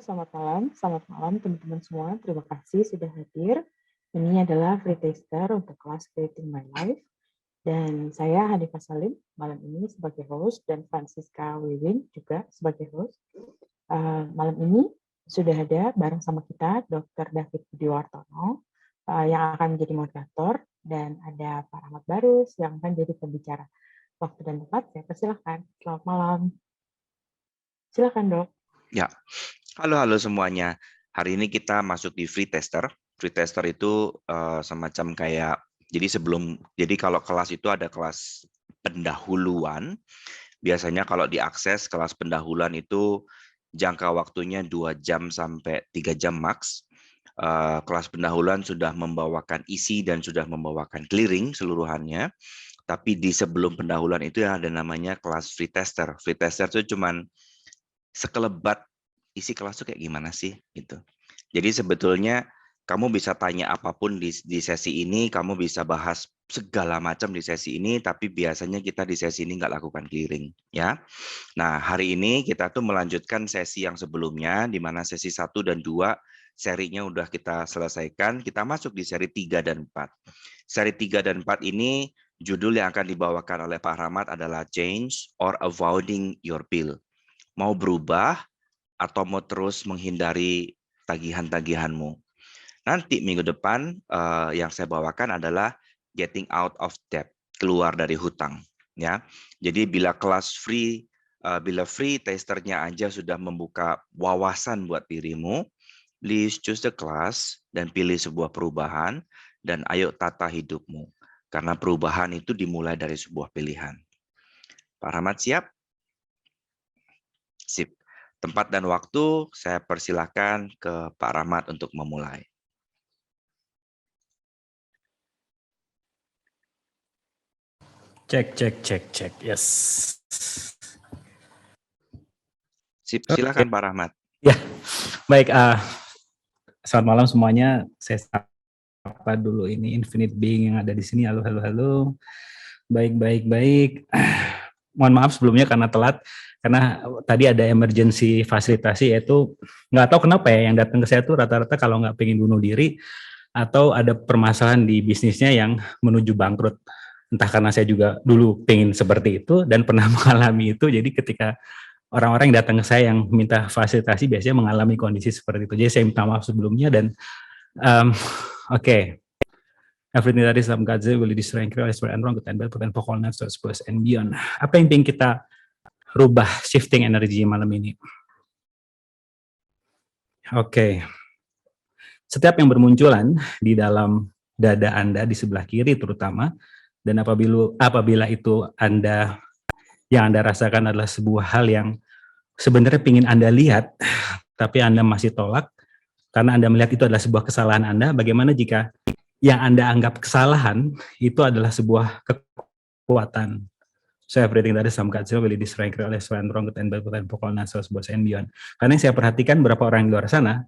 Selamat malam teman-teman semua. Terima kasih sudah hadir. Ini adalah free taster untuk kelas Creating My Life. Dan saya Hanifah Salim malam ini sebagai host dan Francisca Wiwin juga sebagai host. Malam ini sudah ada bareng sama kita Dr. David Budiwartono yang akan menjadi moderator dan ada Pak Rahmat Barus yang akan jadi pembicara. Waktu dan tempat saya persilahkan. Selamat malam. Silakan dok. Ya, halo semuanya. Hari ini kita masuk di free tester. Free tester itu semacam kayak, jadi kalau kelas itu ada kelas pendahuluan. Biasanya kalau diakses kelas pendahuluan itu jangka waktunya 2 jam sampai 3 jam max. Kelas pendahuluan sudah membawakan isi dan sudah membawakan clearing seluruhannya. Tapi di sebelum pendahuluan itu yang ada namanya kelas free tester. Free tester itu cuman sekelebat isi kelas itu kayak gimana sih gitu. Jadi sebetulnya kamu bisa tanya apapun di sesi ini, kamu bisa bahas segala macam di sesi ini, tapi biasanya kita di sesi ini nggak lakukan clearing ya. Nah, hari ini kita tuh melanjutkan sesi yang sebelumnya di mana sesi 1 dan 2 serinya udah kita selesaikan, kita masuk di seri 3 dan 4. Seri 3 dan 4 ini judul yang akan dibawakan oleh Pak Rahmat adalah Change or Avoiding Your Bill. Mau berubah atau mau terus menghindari tagihan-tagihanmu. Nanti minggu depan yang saya bawakan adalah Getting Out of Debt, keluar dari hutang. Ya, jadi bila free testernya aja sudah membuka wawasan buat dirimu, please choose the class dan pilih sebuah perubahan dan ayo tata hidupmu. Karena perubahan itu dimulai dari sebuah pilihan. Pak Rahmat siap? Sip. Tempat dan waktu saya persilahkan ke Pak Rahmat untuk memulai. Cek. Yes. Sip, silakan Pak Rahmat. Ya, baik. Selamat malam semuanya. Saya sapa dulu ini Infinite Being yang ada di sini. Halo. Baik. Mohon maaf sebelumnya karena telat. Karena tadi ada emergency fasilitasi, yaitu nggak tahu kenapa ya yang datang ke saya tuh rata-rata kalau nggak pengen bunuh diri atau ada permasalahan di bisnisnya yang menuju bangkrut. Entah karena saya juga dulu pengen seperti itu dan pernah mengalami itu, jadi ketika orang-orang yang datang ke saya yang minta fasilitasi biasanya mengalami kondisi seperti itu. Jadi saya minta maaf sebelumnya dan oke. Everything that is from God's will be destroyed, and wrong, good and bad, and pokoknya and beyond. Apa yang ingin kita rubah shifting energi malam ini? Oke. Setiap yang bermunculan di dalam dada Anda di sebelah kiri terutama, dan apabila itu yang Anda rasakan adalah sebuah hal yang sebenarnya ingin Anda lihat, tapi Anda masih tolak, karena Anda melihat itu adalah sebuah kesalahan Anda, bagaimana jika yang Anda anggap kesalahan itu adalah sebuah kekuatan? So everything that is some God will be destroyed, and wrong, and bad, and pokoknya and beyond. Karena yang saya perhatikan beberapa orang di luar sana,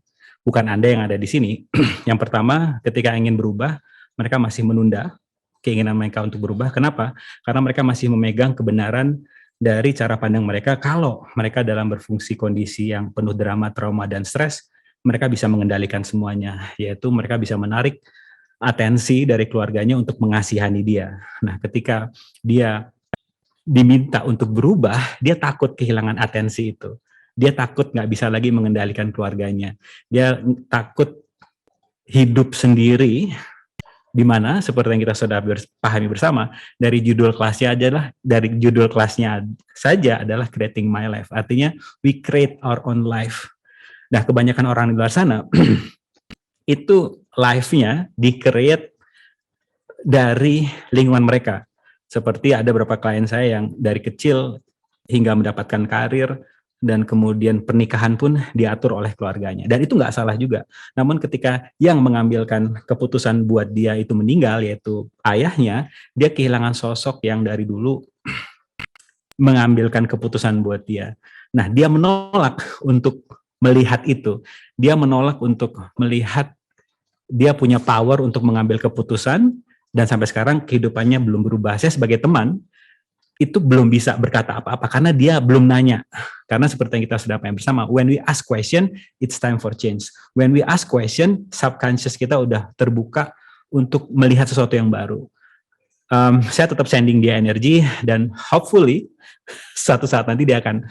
bukan Anda yang ada di sini. Yang pertama, ketika ingin berubah, mereka masih menunda keinginan mereka untuk berubah. Kenapa? Karena mereka masih memegang kebenaran dari cara pandang mereka. Kalau mereka dalam berfungsi kondisi yang penuh drama, trauma, dan stres, mereka bisa mengendalikan semuanya, yaitu mereka bisa menarik atensi dari keluarganya untuk mengasihani dia. Nah, ketika dia diminta untuk berubah, dia takut kehilangan atensi itu. Dia takut nggak bisa lagi mengendalikan keluarganya. Dia takut hidup sendiri, di mana seperti yang kita sudah pahami bersama dari judul kelasnya saja adalah Creating My Life. Artinya we create our own life. Nah, kebanyakan orang di luar sana itu life-nya di-create dari lingkungan mereka. Seperti ada beberapa klien saya yang dari kecil hingga mendapatkan karir dan kemudian pernikahan pun diatur oleh keluarganya. Dan itu nggak salah juga. Namun ketika yang mengambilkan keputusan buat dia itu meninggal, yaitu ayahnya, dia kehilangan sosok yang dari dulu mengambilkan keputusan buat dia. Nah, dia menolak untuk melihat itu. Dia menolak untuk melihat dia punya power untuk mengambil keputusan, dan sampai sekarang kehidupannya belum berubah. Saya sebagai teman, itu belum bisa berkata apa-apa karena dia belum nanya. Karena seperti yang kita sudah paham bersama, when we ask question, it's time for change. When we ask question, subconscious kita udah terbuka untuk melihat sesuatu yang baru. Saya tetap sending dia energi dan hopefully suatu saat nanti dia akan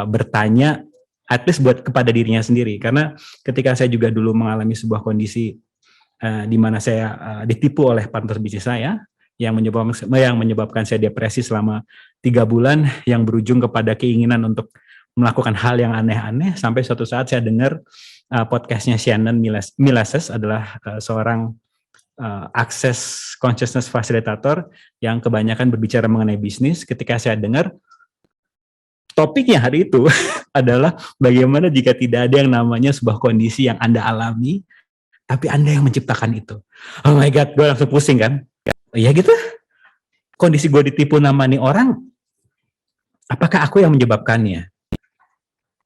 bertanya, at least buat kepada dirinya sendiri. Karena ketika saya juga dulu mengalami sebuah kondisi di mana saya ditipu oleh partner bisnis saya, yang menyebabkan saya depresi selama 3 bulan, yang berujung kepada keinginan untuk melakukan hal yang aneh-aneh, sampai suatu saat saya dengar podcastnya Shannon Milases, adalah seorang Access Consciousness Facilitator yang kebanyakan berbicara mengenai bisnis. Ketika saya dengar, topiknya hari itu adalah bagaimana jika tidak ada yang namanya sebuah kondisi yang Anda alami, tapi Anda yang menciptakan itu. Oh my God, gue langsung pusing kan. Iya gitu, kondisi gue ditipu nama nih orang, apakah aku yang menyebabkannya?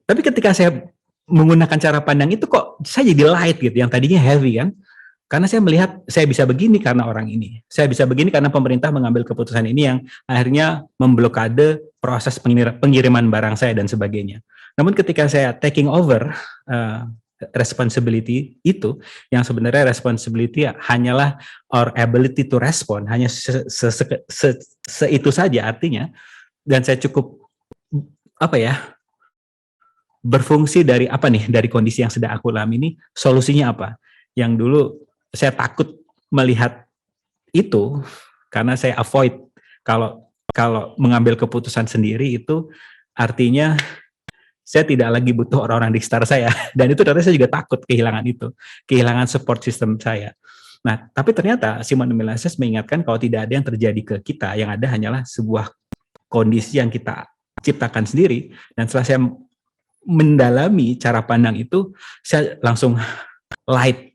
Tapi ketika saya menggunakan cara pandang itu, kok saya jadi light gitu, yang tadinya heavy kan. Karena saya melihat saya bisa begini karena orang ini. Saya bisa begini karena pemerintah mengambil keputusan ini yang akhirnya memblokade proses pengiriman barang saya dan sebagainya. Namun ketika saya taking over responsibility itu, yang sebenarnya responsibility hanyalah our ability to respond, hanya itu saja artinya, dan saya cukup berfungsi dari dari kondisi yang sedang aku alami ini, solusinya apa? Yang dulu saya takut melihat itu karena saya avoid kalau mengambil keputusan sendiri itu artinya saya tidak lagi butuh orang-orang di sekitar saya, dan itu ternyata saya juga takut kehilangan support system saya. Nah, tapi ternyata Simon Milases mengingatkan kalau tidak ada yang terjadi ke kita, yang ada hanyalah sebuah kondisi yang kita ciptakan sendiri. Dan setelah saya mendalami cara pandang itu, saya langsung light,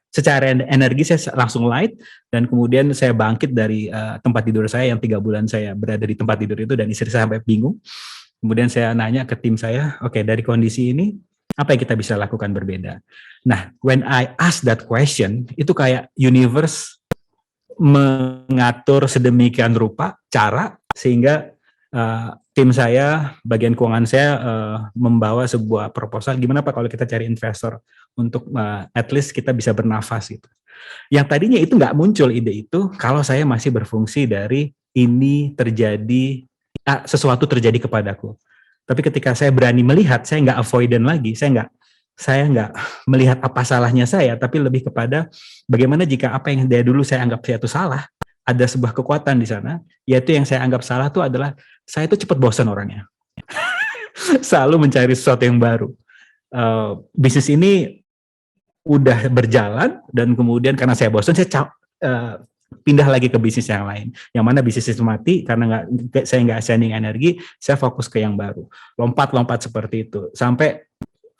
secara energi saya langsung light, dan kemudian saya bangkit dari tempat tidur saya yang 3 bulan saya berada di tempat tidur itu, dan istri saya sampai bingung. Kemudian saya nanya ke tim saya, oke, dari kondisi ini apa yang kita bisa lakukan berbeda? Nah, when I ask that question, itu kayak universe mengatur sedemikian rupa cara sehingga tim saya, bagian keuangan saya membawa sebuah proposal, gimana Pak kalau kita cari investor untuk at least kita bisa bernafas gitu. Yang tadinya itu nggak muncul ide itu kalau saya masih berfungsi dari ini terjadi, sesuatu terjadi kepadaku. Tapi ketika saya berani melihat, saya nggak avoidant lagi, saya nggak melihat apa salahnya saya, tapi lebih kepada bagaimana jika apa yang dari dulu saya anggap saya itu salah, ada sebuah kekuatan di sana, yaitu yang saya anggap salah itu adalah saya itu cepat bosan orangnya. Selalu mencari sesuatu yang baru. Bisnis ini udah berjalan, dan kemudian karena saya bosan, saya pindah lagi ke bisnis yang lain. Yang mana bisnis itu mati karena saya nggak sending energi, saya fokus ke yang baru. Lompat-lompat seperti itu. Sampai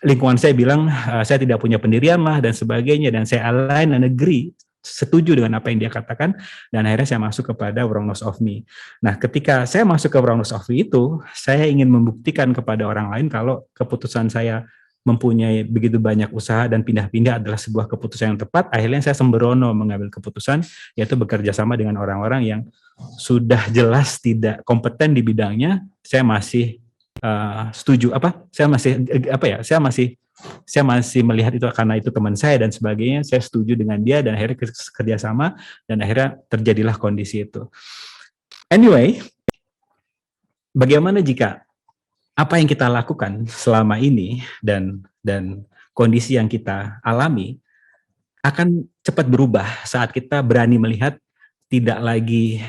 lingkungan saya bilang, saya tidak punya pendirian lah dan sebagainya, dan saya align and agree, setuju dengan apa yang dia katakan, dan akhirnya saya masuk kepada Wrongness of Me. Nah, ketika saya masuk ke Wrongness of Me itu, saya ingin membuktikan kepada orang lain kalau keputusan saya mempunyai begitu banyak usaha dan pindah-pindah adalah sebuah keputusan yang tepat. Akhirnya saya sembrono mengambil keputusan, yaitu bekerja sama dengan orang-orang yang sudah jelas tidak kompeten di bidangnya. Saya masih setuju, saya masih melihat itu karena itu teman saya dan sebagainya, saya setuju dengan dia, dan akhirnya kerjasama, dan akhirnya terjadilah kondisi itu. Anyway, bagaimana jika apa yang kita lakukan selama ini dan kondisi yang kita alami akan cepat berubah saat kita berani melihat, tidak lagi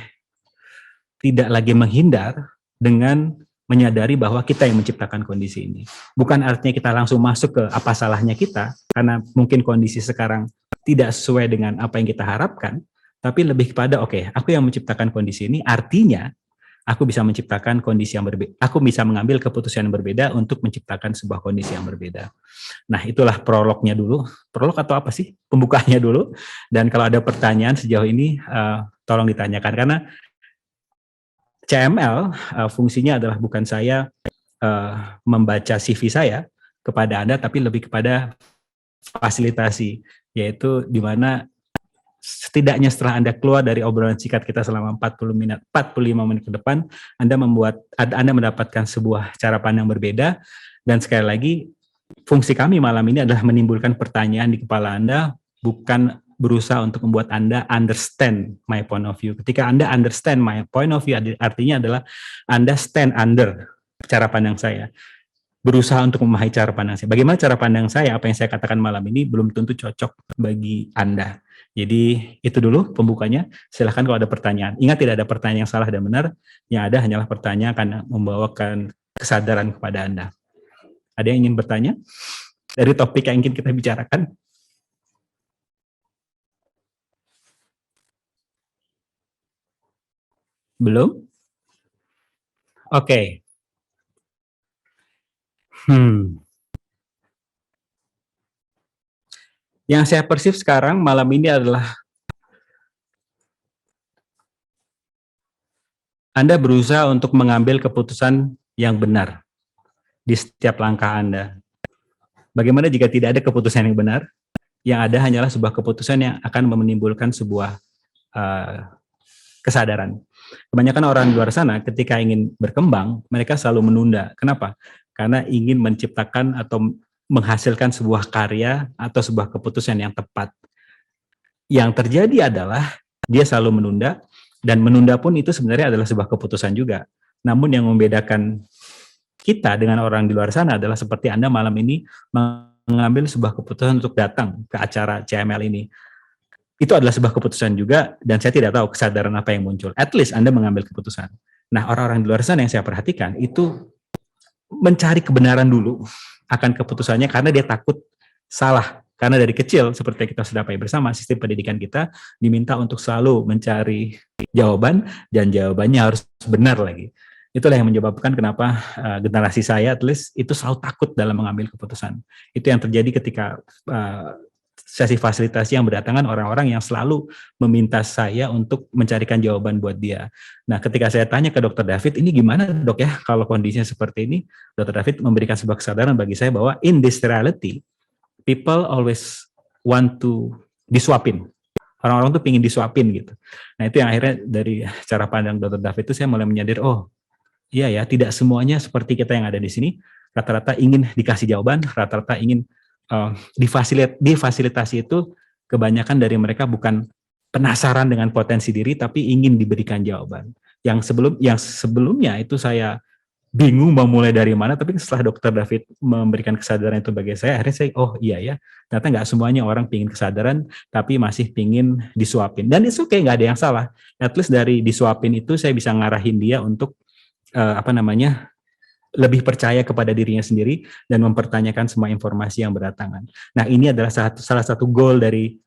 menghindar, dengan menyadari bahwa kita yang menciptakan kondisi ini. Bukan artinya kita langsung masuk ke apa salahnya kita, karena mungkin kondisi sekarang tidak sesuai dengan apa yang kita harapkan, tapi lebih kepada, oke, aku yang menciptakan kondisi ini, artinya aku bisa menciptakan kondisi yang berbeda, aku bisa mengambil keputusan yang berbeda untuk menciptakan sebuah kondisi yang berbeda. Nah, itulah prolognya dulu. Prolog atau apa sih? Pembukaannya dulu. Dan kalau ada pertanyaan sejauh ini, tolong ditanyakan, karena CML fungsinya adalah bukan saya membaca CV saya kepada Anda, tapi lebih kepada fasilitasi, yaitu di mana setidaknya setelah Anda keluar dari obrolan singkat kita selama 45 menit ke depan, Anda mendapatkan sebuah cara pandang berbeda. Dan sekali lagi, fungsi kami malam ini adalah menimbulkan pertanyaan di kepala Anda, bukan berusaha untuk membuat Anda understand my point of view. Ketika Anda understand my point of view, artinya adalah Anda stand under cara pandang saya. Berusaha untuk memahami cara pandang saya. Bagaimana cara pandang saya, apa yang saya katakan malam ini belum tentu cocok bagi Anda. Jadi itu dulu pembukanya. Silahkan kalau ada pertanyaan. Ingat, tidak ada pertanyaan yang salah dan benar. Yang ada hanyalah pertanyaan akan membawakan kesadaran kepada Anda. Ada yang ingin bertanya dari topik yang ingin kita bicarakan? Belum? Oke. Yang saya persif sekarang malam ini adalah Anda berusaha untuk mengambil keputusan yang benar di setiap langkah Anda. Bagaimana jika tidak ada keputusan yang benar? Yang ada hanyalah sebuah keputusan yang akan menimbulkan sebuah kesadaran. Kebanyakan orang di luar sana ketika ingin berkembang, mereka selalu menunda. Kenapa? Karena ingin menciptakan atau menghasilkan sebuah karya atau sebuah keputusan yang tepat. Yang terjadi adalah dia selalu menunda, dan menunda pun itu sebenarnya adalah sebuah keputusan juga. Namun yang membedakan kita dengan orang di luar sana adalah seperti Anda malam ini mengambil sebuah keputusan untuk datang ke acara CML ini. Itu adalah sebuah keputusan juga, dan saya tidak tahu kesadaran apa yang muncul. At least Anda mengambil keputusan. Nah, orang-orang di luar sana yang saya perhatikan itu mencari kebenaran dulu akan keputusannya karena dia takut salah. Karena dari kecil, seperti kita sudah pahami bersama, sistem pendidikan kita diminta untuk selalu mencari jawaban, dan jawabannya harus benar lagi. Itulah yang menyebabkan kenapa generasi saya, at least, itu selalu takut dalam mengambil keputusan. Itu yang terjadi ketika sesi fasilitasi yang berdatangan orang-orang yang selalu meminta saya untuk mencarikan jawaban buat dia. Nah, ketika saya tanya ke Dr. David, ini gimana dok ya kalau kondisinya seperti ini, Dr. David memberikan sebuah kesadaran bagi saya bahwa in this reality, people always want to disuapin. Orang-orang tuh pingin disuapin gitu. Nah, itu yang akhirnya dari cara pandang Dr. David itu saya mulai menyadari, oh iya ya, tidak semuanya seperti kita yang ada di sini, rata-rata ingin dikasih jawaban, rata-rata ingin difasilitasi itu, kebanyakan dari mereka bukan penasaran dengan potensi diri, tapi ingin diberikan jawaban. Yang sebelumnya itu saya bingung mau mulai dari mana, tapi setelah Dr. David memberikan kesadaran itu bagi saya, akhirnya saya, oh iya ya, ternyata nggak semuanya orang pingin kesadaran, tapi masih pingin disuapin. Dan itu kayak nggak ada yang salah. At least dari disuapin itu saya bisa ngarahin dia untuk lebih percaya kepada dirinya sendiri dan mempertanyakan semua informasi yang berdatangan. Nah, ini adalah salah satu goal dari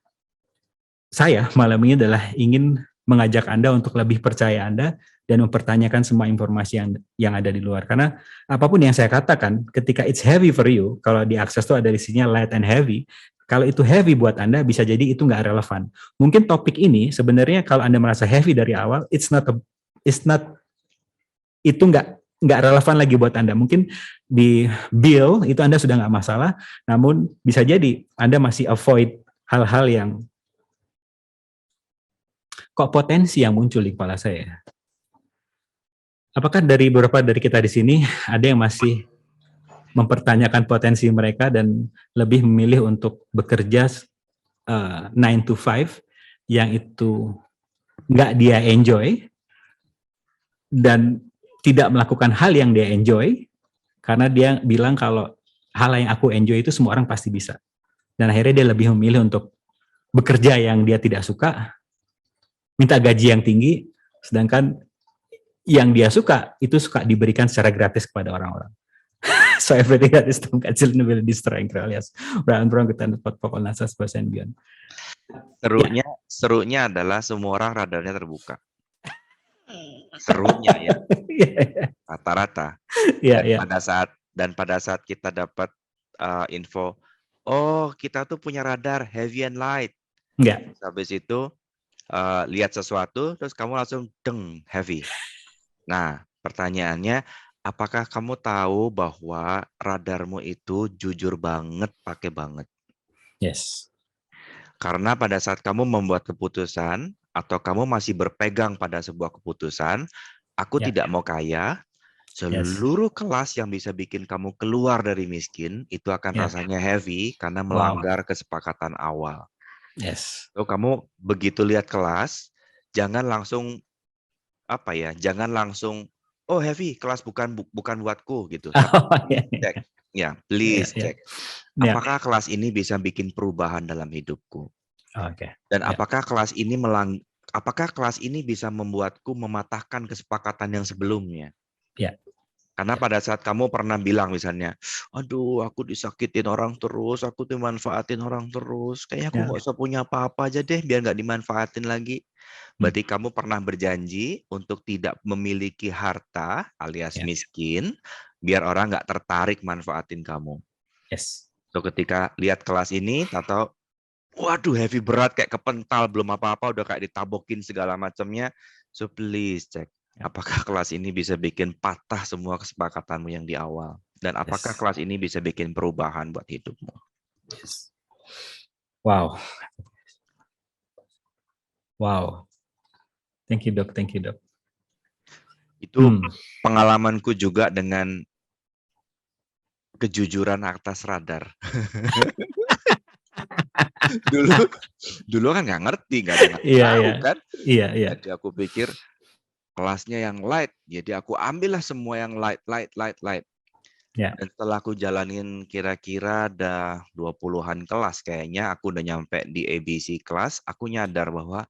saya malam ini, adalah ingin mengajak Anda untuk lebih percaya Anda dan mempertanyakan semua informasi yang ada di luar. Karena apapun yang saya katakan, ketika it's heavy for you, kalau di akses itu ada isinya light and heavy, kalau itu heavy buat Anda, bisa jadi itu nggak relevan. Mungkin topik ini sebenarnya kalau Anda merasa heavy dari awal, itu nggak relevan lagi buat Anda. Mungkin di bill itu Anda sudah nggak masalah, namun bisa jadi Anda masih avoid hal-hal yang kok potensi yang muncul di kepala saya. Apakah dari beberapa dari kita di sini ada yang masih mempertanyakan potensi mereka dan lebih memilih untuk bekerja 9 to 5 yang itu nggak dia enjoy dan tidak melakukan hal yang dia enjoy, karena dia bilang kalau hal yang aku enjoy itu semua orang pasti bisa. Dan akhirnya dia lebih memilih untuk bekerja yang dia tidak suka, minta gaji yang tinggi, sedangkan yang dia suka, itu suka diberikan secara gratis kepada orang-orang. So everything that is done will destroy alias Brian Brown kita dapat pokok nasas persen beyond. Serunya adalah semua orang radarnya terbuka. Serunya ya, rata-rata. Dan pada saat kita dapat info, oh kita tuh punya radar heavy and light. Habis itu lihat sesuatu, terus kamu langsung heavy. Nah, pertanyaannya, apakah kamu tahu bahwa radarmu itu jujur banget, pakai banget? Yes. Karena pada saat kamu membuat keputusan atau kamu masih berpegang pada sebuah keputusan, aku Ya. tidak mau kaya, seluruh kelas yang bisa bikin kamu keluar dari miskin, itu akan Ya. rasanya heavy karena melanggar kesepakatan awal. Yes. So, kamu begitu lihat kelas, jangan langsung jangan langsung, oh heavy, kelas bukan buatku gitu. Tapi Oh, ya. cek, please Ya. cek. Apakah kelas ini bisa bikin perubahan dalam hidupku? Oke. Dan apakah kelas ini bisa membuatku mematahkan kesepakatan yang sebelumnya? Ya. Karena pada saat kamu pernah bilang misalnya, aduh aku disakitin orang terus, aku dimanfaatin orang terus, kayaknya aku nggak usah punya apa-apa aja deh biar nggak dimanfaatin lagi. Berarti kamu pernah berjanji untuk tidak memiliki harta alias miskin, biar orang nggak tertarik manfaatin kamu. Yes. So ketika lihat kelas ini, atau waduh heavy berat kayak kepental, belum apa-apa udah kayak ditabokin segala macamnya, so please cek. Apakah kelas ini bisa bikin patah semua kesepakatanmu yang di awal? Dan apakah kelas ini bisa bikin perubahan buat hidupmu? Yes. Wow. Wow. Thank you, Dok. Itu pengalamanku juga dengan kejujuran atas radar. dulu kan nggak ngerti, nggak ada yang tahu kan. Iya. Jadi aku pikir kelasnya yang light, jadi aku ambillah semua yang light. Ya. Dan setelah aku jalanin kira-kira ada 20-an kelas, kayaknya aku udah nyampe di ABC kelas, aku nyadar bahwa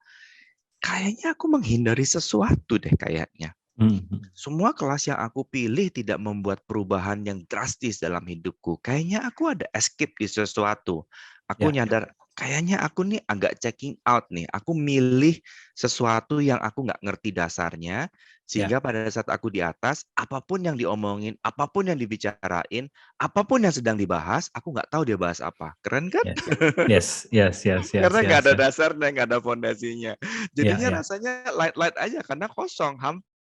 kayaknya aku menghindari sesuatu deh kayaknya. Semua kelas yang aku pilih tidak membuat perubahan yang drastis dalam hidupku. Kayaknya aku ada escape di sesuatu. Aku nyadar, kayaknya aku nih agak checking out nih. Aku milih sesuatu yang aku nggak ngerti dasarnya. Sehingga pada saat aku di atas, apapun yang diomongin, apapun yang dibicarain, apapun yang sedang dibahas, aku nggak tahu dia bahas apa. Keren kan? Yes. Karena nggak ada dasarnya, nggak ada fondasinya. Jadinya rasanya light aja karena kosong,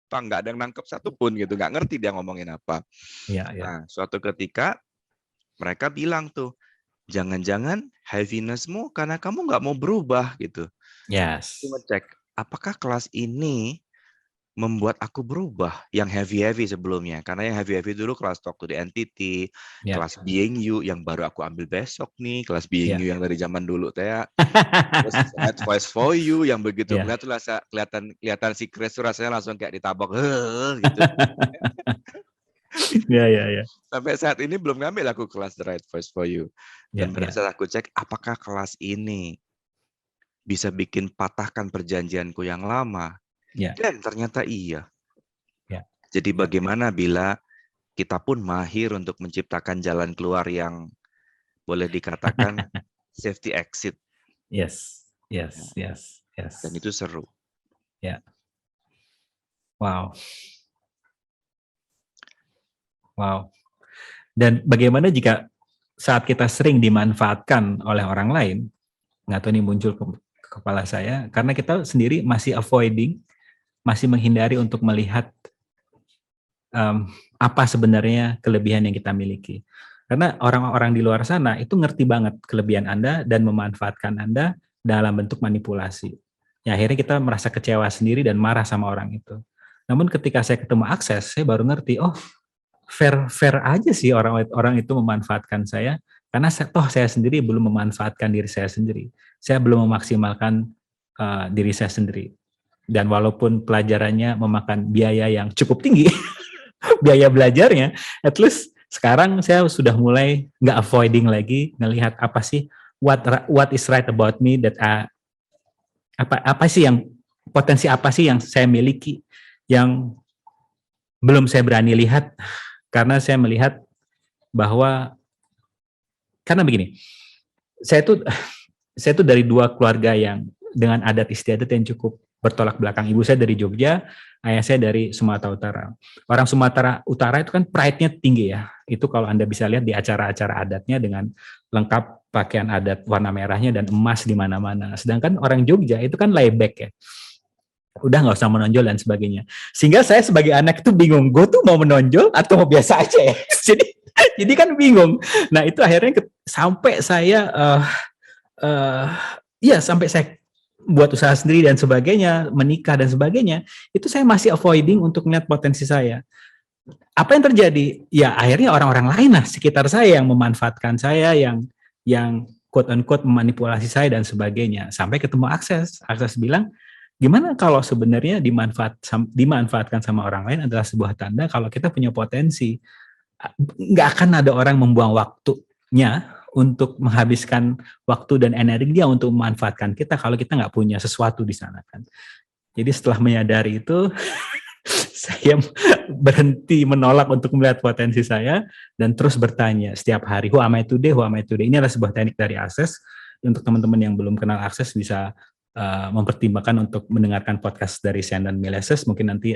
nggak ada yang nangkep satupun gitu, nggak ngerti dia ngomongin apa. Nah, suatu ketika mereka bilang tuh, jangan-jangan heaviness-mu karena kamu nggak mau berubah gitu. Yes. Aku ngecek, apakah kelas ini membuat aku berubah yang heavy sebelumnya? Karena yang heavy dulu kelas Talk to the Entity, kelas Being You yang baru aku ambil besok nih, kelas Being You yang dari zaman dulu teh. Terus Advice for You yang begitu melihat tuh kelihatan si Chris tuh rasanya langsung kayak ditabok gitu. Ya. Sampai saat ini belum ngambil aku kelas The Right Voice for You. Dan pada saat aku cek apakah kelas ini bisa bikin patahkan perjanjianku yang lama. Dan ternyata iya. Jadi bagaimana bila kita pun mahir untuk menciptakan jalan keluar yang boleh dikatakan safety exit. Yes. Dan itu seru. Ya. Wow. Dan bagaimana jika saat kita sering dimanfaatkan oleh orang lain, nggak tahu ini muncul ke kepala saya, karena kita sendiri masih avoiding, masih menghindari untuk melihat apa sebenarnya kelebihan yang kita miliki. Karena orang-orang di luar sana itu ngerti banget kelebihan Anda dan memanfaatkan Anda dalam bentuk manipulasi. Ya, akhirnya kita merasa kecewa sendiri dan marah sama orang itu. Namun ketika saya ketemu Akses, saya baru ngerti, oh fair aja sih orang itu memanfaatkan saya, karena saya sendiri belum memanfaatkan diri saya sendiri. Saya belum memaksimalkan diri saya sendiri. Dan walaupun pelajarannya memakan biaya yang cukup tinggi, biaya belajarnya, at least sekarang saya sudah mulai nggak avoiding lagi, ngelihat apa sih what is right about me, that apa sih yang potensi apa sih yang saya miliki yang belum saya berani lihat, karena saya melihat bahwa karena begini, saya tuh dari dua keluarga yang dengan adat istiadat yang cukup bertolak belakang. Ibu saya dari Jogja, ayah saya dari Sumatera Utara. Orang Sumatera Utara itu kan pride-nya tinggi ya. Itu kalau Anda bisa lihat di acara-acara adatnya dengan lengkap pakaian adat warna merahnya dan emas di mana-mana. Sedangkan orang Jogja itu kan layback ya. Udah nggak usah menonjol dan sebagainya. Sehingga saya sebagai anak itu bingung, gue tuh mau menonjol atau mau biasa aja ya. Jadi kan bingung. Nah itu akhirnya sampai saya iya sampai saya buat usaha sendiri dan sebagainya, menikah dan sebagainya, itu saya masih avoiding untuk melihat potensi saya. Apa yang terjadi? Ya akhirnya orang-orang lain lah sekitar saya yang memanfaatkan saya, yang quote unquote memanipulasi saya dan sebagainya. Sampai ketemu Akses bilang, gimana kalau sebenarnya dimanfaatkan sama orang lain adalah sebuah tanda kalau kita punya potensi. Nggak akan ada orang membuang waktunya untuk menghabiskan waktu dan energi dia untuk memanfaatkan kita kalau kita nggak punya sesuatu di sana kan. Jadi setelah menyadari itu, saya berhenti menolak untuk melihat potensi saya dan terus bertanya setiap hari, who am I today, who am I today. Ini adalah sebuah teknik dari Akses. Untuk teman-teman yang belum kenal Akses bisa mempertimbangkan untuk mendengarkan podcast dari Sean dan Mileses. Mungkin nanti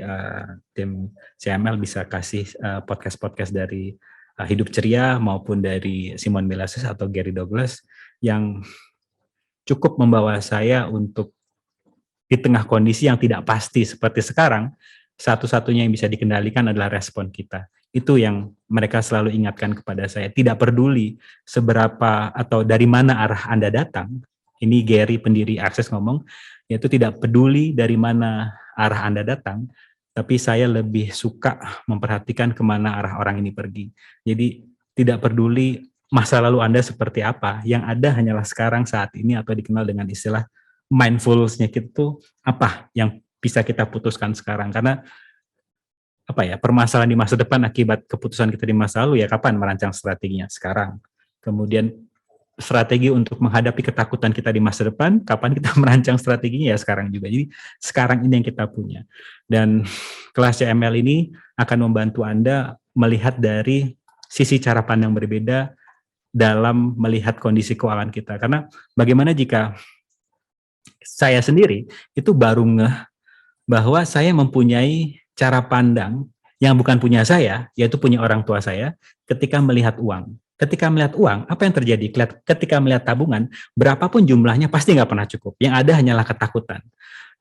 tim CML bisa kasih podcast-podcast dari Hidup Ceria maupun dari Simon Mileses atau Gary Douglas yang cukup membawa saya untuk di tengah kondisi yang tidak pasti seperti sekarang, satu-satunya yang bisa dikendalikan adalah respon kita. Itu yang mereka selalu ingatkan kepada saya. Tidak peduli seberapa atau dari mana arah Anda datang. Ini Gary, pendiri Akses ngomong, yaitu tidak peduli dari mana arah Anda datang, tapi saya lebih suka memperhatikan kemana arah orang ini pergi. Jadi tidak peduli masa lalu Anda seperti apa, yang ada hanyalah sekarang, saat ini, atau dikenal dengan istilah mindfulness-nya itu apa yang bisa kita putuskan sekarang. Karena apa ya, permasalahan di masa depan akibat keputusan kita di masa lalu, ya kapan merancang strateginya? Sekarang. Kemudian strategi untuk menghadapi ketakutan kita di masa depan, kapan kita merancang strateginya? Ya sekarang juga. Jadi sekarang ini yang kita punya. Dan kelas CML ini akan membantu Anda melihat dari sisi cara pandang berbeda dalam melihat kondisi keuangan kita. Karena bagaimana jika saya sendiri itu baru ngeh bahwa saya mempunyai cara pandang yang bukan punya saya, yaitu punya orang tua saya, ketika melihat uang. Ketika melihat uang, apa yang terjadi? Ketika melihat tabungan, berapapun jumlahnya pasti nggak pernah cukup. Yang ada hanyalah ketakutan.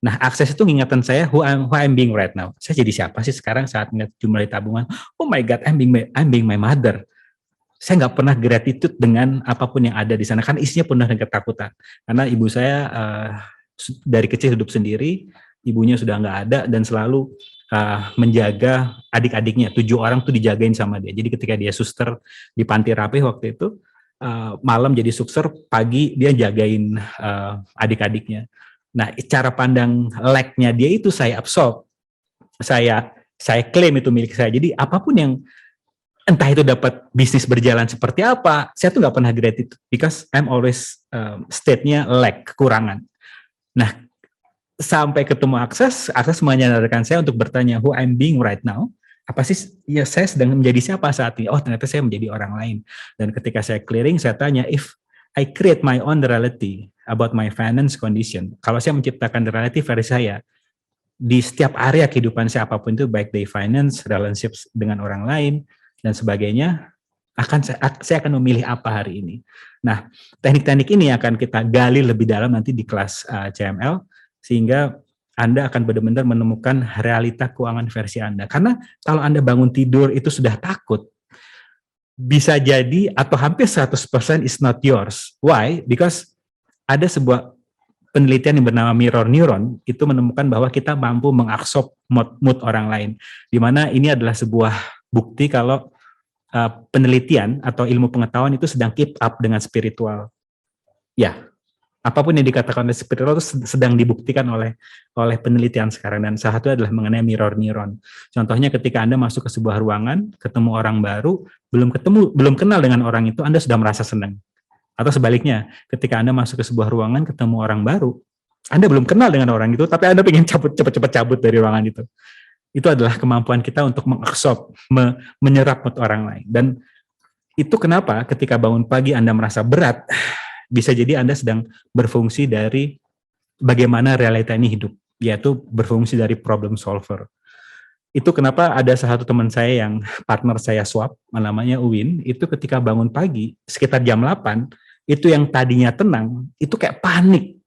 Nah, Akses itu mengingatkan saya, who I'm being right now. Saya jadi siapa sih sekarang saat melihat jumlah tabungan? Oh my God, I'm being my mother. Saya nggak pernah gratitude dengan apapun yang ada di sana, kan isinya penuh dengan ketakutan. Karena ibu saya dari kecil hidup sendiri, ibunya sudah nggak ada dan selalu menjaga adik-adiknya. 7 orang tuh dijagain sama dia. Jadi ketika dia suster di Panti Rapih waktu itu, malam jadi suster, pagi dia jagain adik-adiknya. Nah, cara pandang lack-nya dia itu saya absorb. Saya klaim itu milik saya. Jadi apapun yang entah itu dapat bisnis berjalan seperti apa, saya tuh nggak pernah gratitude because I'm always state-nya lack, kekurangan. Nah, sampai ketemu Akses menyadarkan saya untuk bertanya, who I'm being right now, apa sih, ya saya sedang menjadi siapa saat ini? Oh, ternyata saya menjadi orang lain. Dan ketika saya clearing, saya tanya, if I create my own reality about my finance condition, kalau saya menciptakan reality versi saya, di setiap area kehidupan saya, apapun itu, baik dari finance, relationships dengan orang lain, dan sebagainya, saya akan memilih apa hari ini. Nah, teknik-teknik ini akan kita gali lebih dalam nanti di kelas CML, sehingga Anda akan benar-benar menemukan realita keuangan versi Anda. Karena kalau Anda bangun tidur itu sudah takut, bisa jadi atau hampir 100% is not yours. Why? Because ada sebuah penelitian yang bernama mirror neuron, itu menemukan bahwa kita mampu mengabsorb mood orang lain. Di mana ini adalah sebuah bukti kalau penelitian atau ilmu pengetahuan itu sedang keep up dengan spiritual. Ya, apapun yang dikatakan oleh spiritual itu sedang dibuktikan oleh penelitian sekarang, dan salah satu adalah mengenai mirror neuron. Contohnya ketika Anda masuk ke sebuah ruangan, ketemu orang baru, belum kenal dengan orang itu, Anda sudah merasa senang. Atau sebaliknya, ketika Anda masuk ke sebuah ruangan, ketemu orang baru, Anda belum kenal dengan orang itu, tapi Anda pengen cepat-cepat cabut dari ruangan itu. Itu adalah kemampuan kita untuk mengabsorb, menyerap mood orang lain. Dan itu kenapa ketika bangun pagi Anda merasa berat, bisa jadi Anda sedang berfungsi dari bagaimana realita ini hidup, yaitu berfungsi dari problem solver. Itu kenapa ada salah satu teman saya yang partner saya swap, namanya Uwin, itu ketika bangun pagi, sekitar jam 8, itu yang tadinya tenang, itu kayak panik.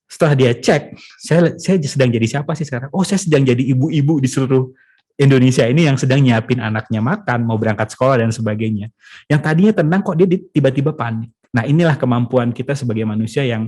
Setelah dia cek, saya sedang jadi siapa sih sekarang? Oh, saya sedang jadi ibu-ibu di seluruh Indonesia ini yang sedang nyiapin anaknya makan, mau berangkat sekolah dan sebagainya. Yang tadinya tenang kok dia tiba-tiba panik. Nah, inilah kemampuan kita sebagai manusia yang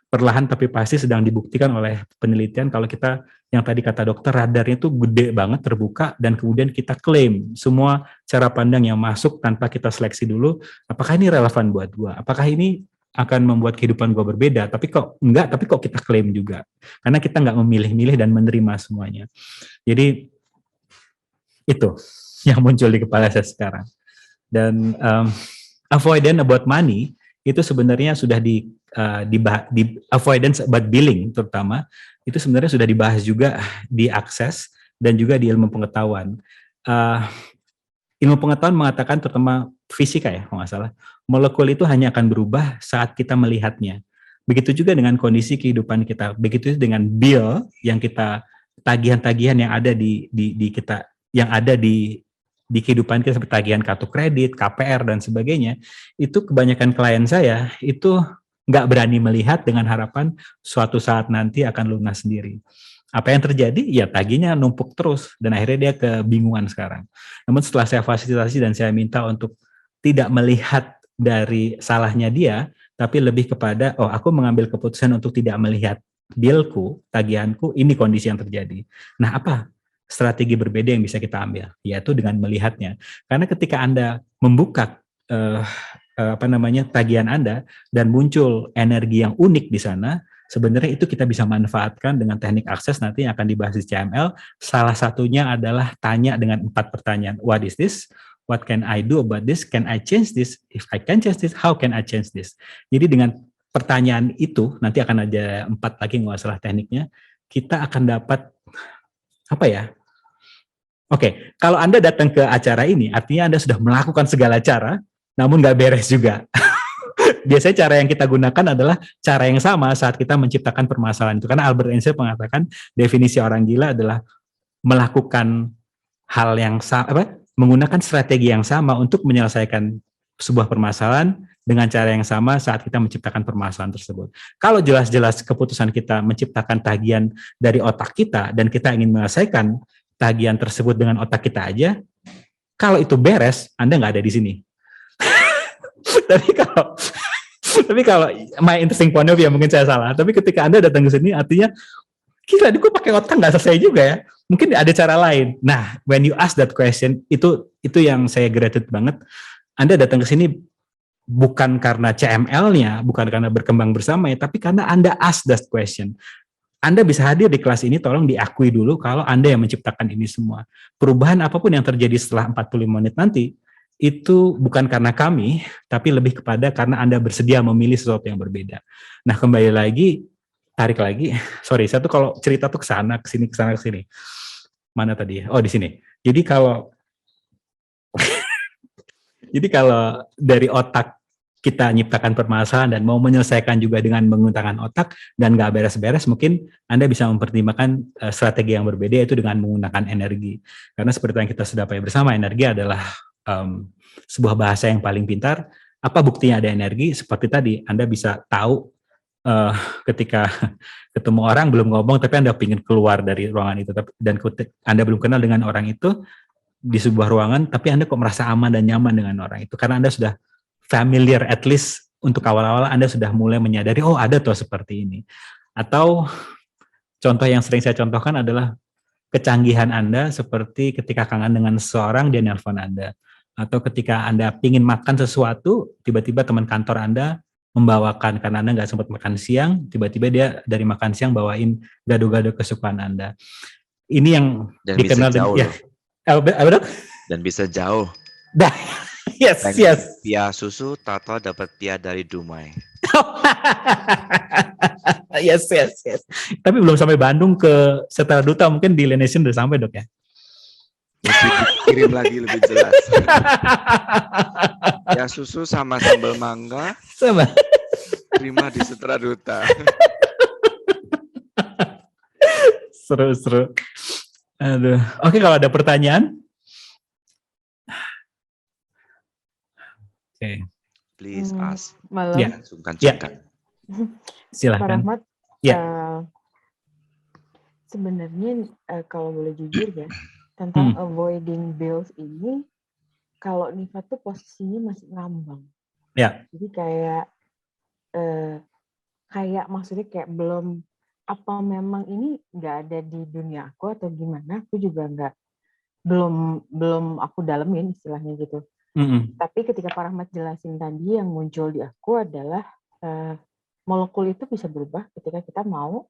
perlahan tapi pasti sedang dibuktikan oleh penelitian kalau kita yang tadi kata dokter radarnya itu gede banget terbuka dan kemudian kita klaim semua cara pandang yang masuk tanpa kita seleksi dulu apakah ini relevan buat gua, apakah ini akan membuat kehidupan gua berbeda, tapi kok enggak, tapi kok kita klaim juga karena kita nggak memilih-milih dan menerima semuanya. Jadi itu yang muncul di kepala saya sekarang. Dan avoidance about money itu sebenarnya sudah di avoidance about billing terutama itu sebenarnya sudah dibahas juga di akses dan juga di ilmu pengetahuan. Ilmu pengetahuan mengatakan terutama fisika ya kalau nggak salah, molekul itu hanya akan berubah saat kita melihatnya. Begitu juga dengan kondisi kehidupan kita, begitu dengan bill yang kita tagihan-tagihan yang ada di kita yang ada di kehidupan kita seperti tagihan kartu kredit, KPR dan sebagainya, itu kebanyakan klien saya itu nggak berani melihat dengan harapan suatu saat nanti akan lunas sendiri. Apa yang terjadi? Ya tagihnya numpuk terus dan akhirnya dia kebingungan sekarang. Namun setelah saya fasilitasi dan saya minta untuk tidak melihat dari salahnya dia, tapi lebih kepada, oh aku mengambil keputusan untuk tidak melihat billku, tagihanku, ini kondisi yang terjadi. Nah apa strategi berbeda yang bisa kita ambil? Yaitu dengan melihatnya. Karena ketika Anda membuka tagihan Anda dan muncul energi yang unik di sana, sebenarnya itu kita bisa manfaatkan dengan teknik akses nanti yang akan dibahas di CML. Salah satunya adalah tanya dengan 4 pertanyaan. What is this? What can I do about this? Can I change this? If I can change this, how can I change this? Jadi dengan pertanyaan itu, nanti akan ada 4 lagi nggak salah tekniknya, kita akan dapat, apa ya? Oke, kalau Anda datang ke acara ini, artinya Anda sudah melakukan segala cara, namun nggak beres juga. Biasanya cara yang kita gunakan adalah cara yang sama saat kita menciptakan permasalahan itu. Karena Albert Einstein mengatakan definisi orang gila adalah melakukan hal yang sama, menggunakan strategi yang sama untuk menyelesaikan sebuah permasalahan dengan cara yang sama saat kita menciptakan permasalahan tersebut. Kalau jelas-jelas keputusan kita menciptakan tagihan dari otak kita dan kita ingin menyelesaikan tagihan tersebut dengan otak kita aja, kalau itu beres, Anda nggak ada di sini. Tapi kalau my interesting point of view, mungkin saya salah. Tapi ketika Anda datang ke sini, artinya kita gue pakai otak nggak selesai juga ya. Mungkin ada cara lain. Nah, when you ask that question, itu yang saya gratitude banget. Anda datang ke sini bukan karena CML-nya, bukan karena berkembang bersama ya, tapi karena Anda ask that question. Anda bisa hadir di kelas ini, tolong diakui dulu kalau Anda yang menciptakan ini semua. Perubahan apapun yang terjadi setelah 45 menit nanti, itu bukan karena kami, tapi lebih kepada karena Anda bersedia memilih sesuatu yang berbeda. Nah, kembali lagi, tarik lagi. Sorry, saya tuh kalau cerita tuh kesana, kesini, kesana, kesini. Mana tadi? Oh, di sini. Jadi kalau dari otak kita nyiptakan permasalahan dan mau menyelesaikan juga dengan menggunakan otak dan nggak beres-beres, mungkin Anda bisa mempertimbangkan strategi yang berbeda, yaitu dengan menggunakan energi. Karena seperti yang kita sudah pakai bersama, energi adalah sebuah bahasa yang paling pintar. Apa buktinya ada energi? Seperti tadi, Anda bisa tahu ketika ketemu orang belum ngomong, tapi Anda ingin keluar dari ruangan itu, dan Anda belum kenal dengan orang itu di sebuah ruangan, tapi Anda kok merasa aman dan nyaman dengan orang itu, karena Anda sudah familiar, at least untuk awal-awal Anda sudah mulai menyadari, oh ada tuh seperti ini. Atau contoh yang sering saya contohkan adalah kecanggihan Anda seperti ketika kangen dengan seseorang, dia nelpon Anda. Atau ketika Anda ingin makan sesuatu, tiba-tiba teman kantor Anda membawakan, karena Anda nggak sempat makan siang, tiba-tiba dia dari makan siang bawain gado-gado kesukaan Anda. Ini yang dan dikenal bisa jauh dengan, ya, dan bisa jauh. Dah, yes. Pia susu, Tato dapat pia dari Dumai. yes. Tapi belum sampai Bandung ke Setelah Duta, mungkin di Lenation udah sampai, Dok ya. Kirim lagi lebih jelas. Ya susu sama sambal mangga. Sama. Terima di Setelah Duta. Seru. Aduh. Oke, kalau ada pertanyaan. Oke. Please ask. Malam. Ya. Sungkan. Silahkan. Pak Rahmat. Ya. Sebenarnya kalau boleh jujur ya, tentang avoiding bills ini, kalau Nifa tuh posisinya masih ngambang. Ya. Jadi kayak kayak maksudnya kayak belum, apa memang ini nggak ada di dunia aku atau gimana? Aku juga belum aku dalemin istilahnya gitu. Tapi ketika Pak Rahmat jelasin tadi, yang muncul di aku adalah molekul itu bisa berubah ketika kita mau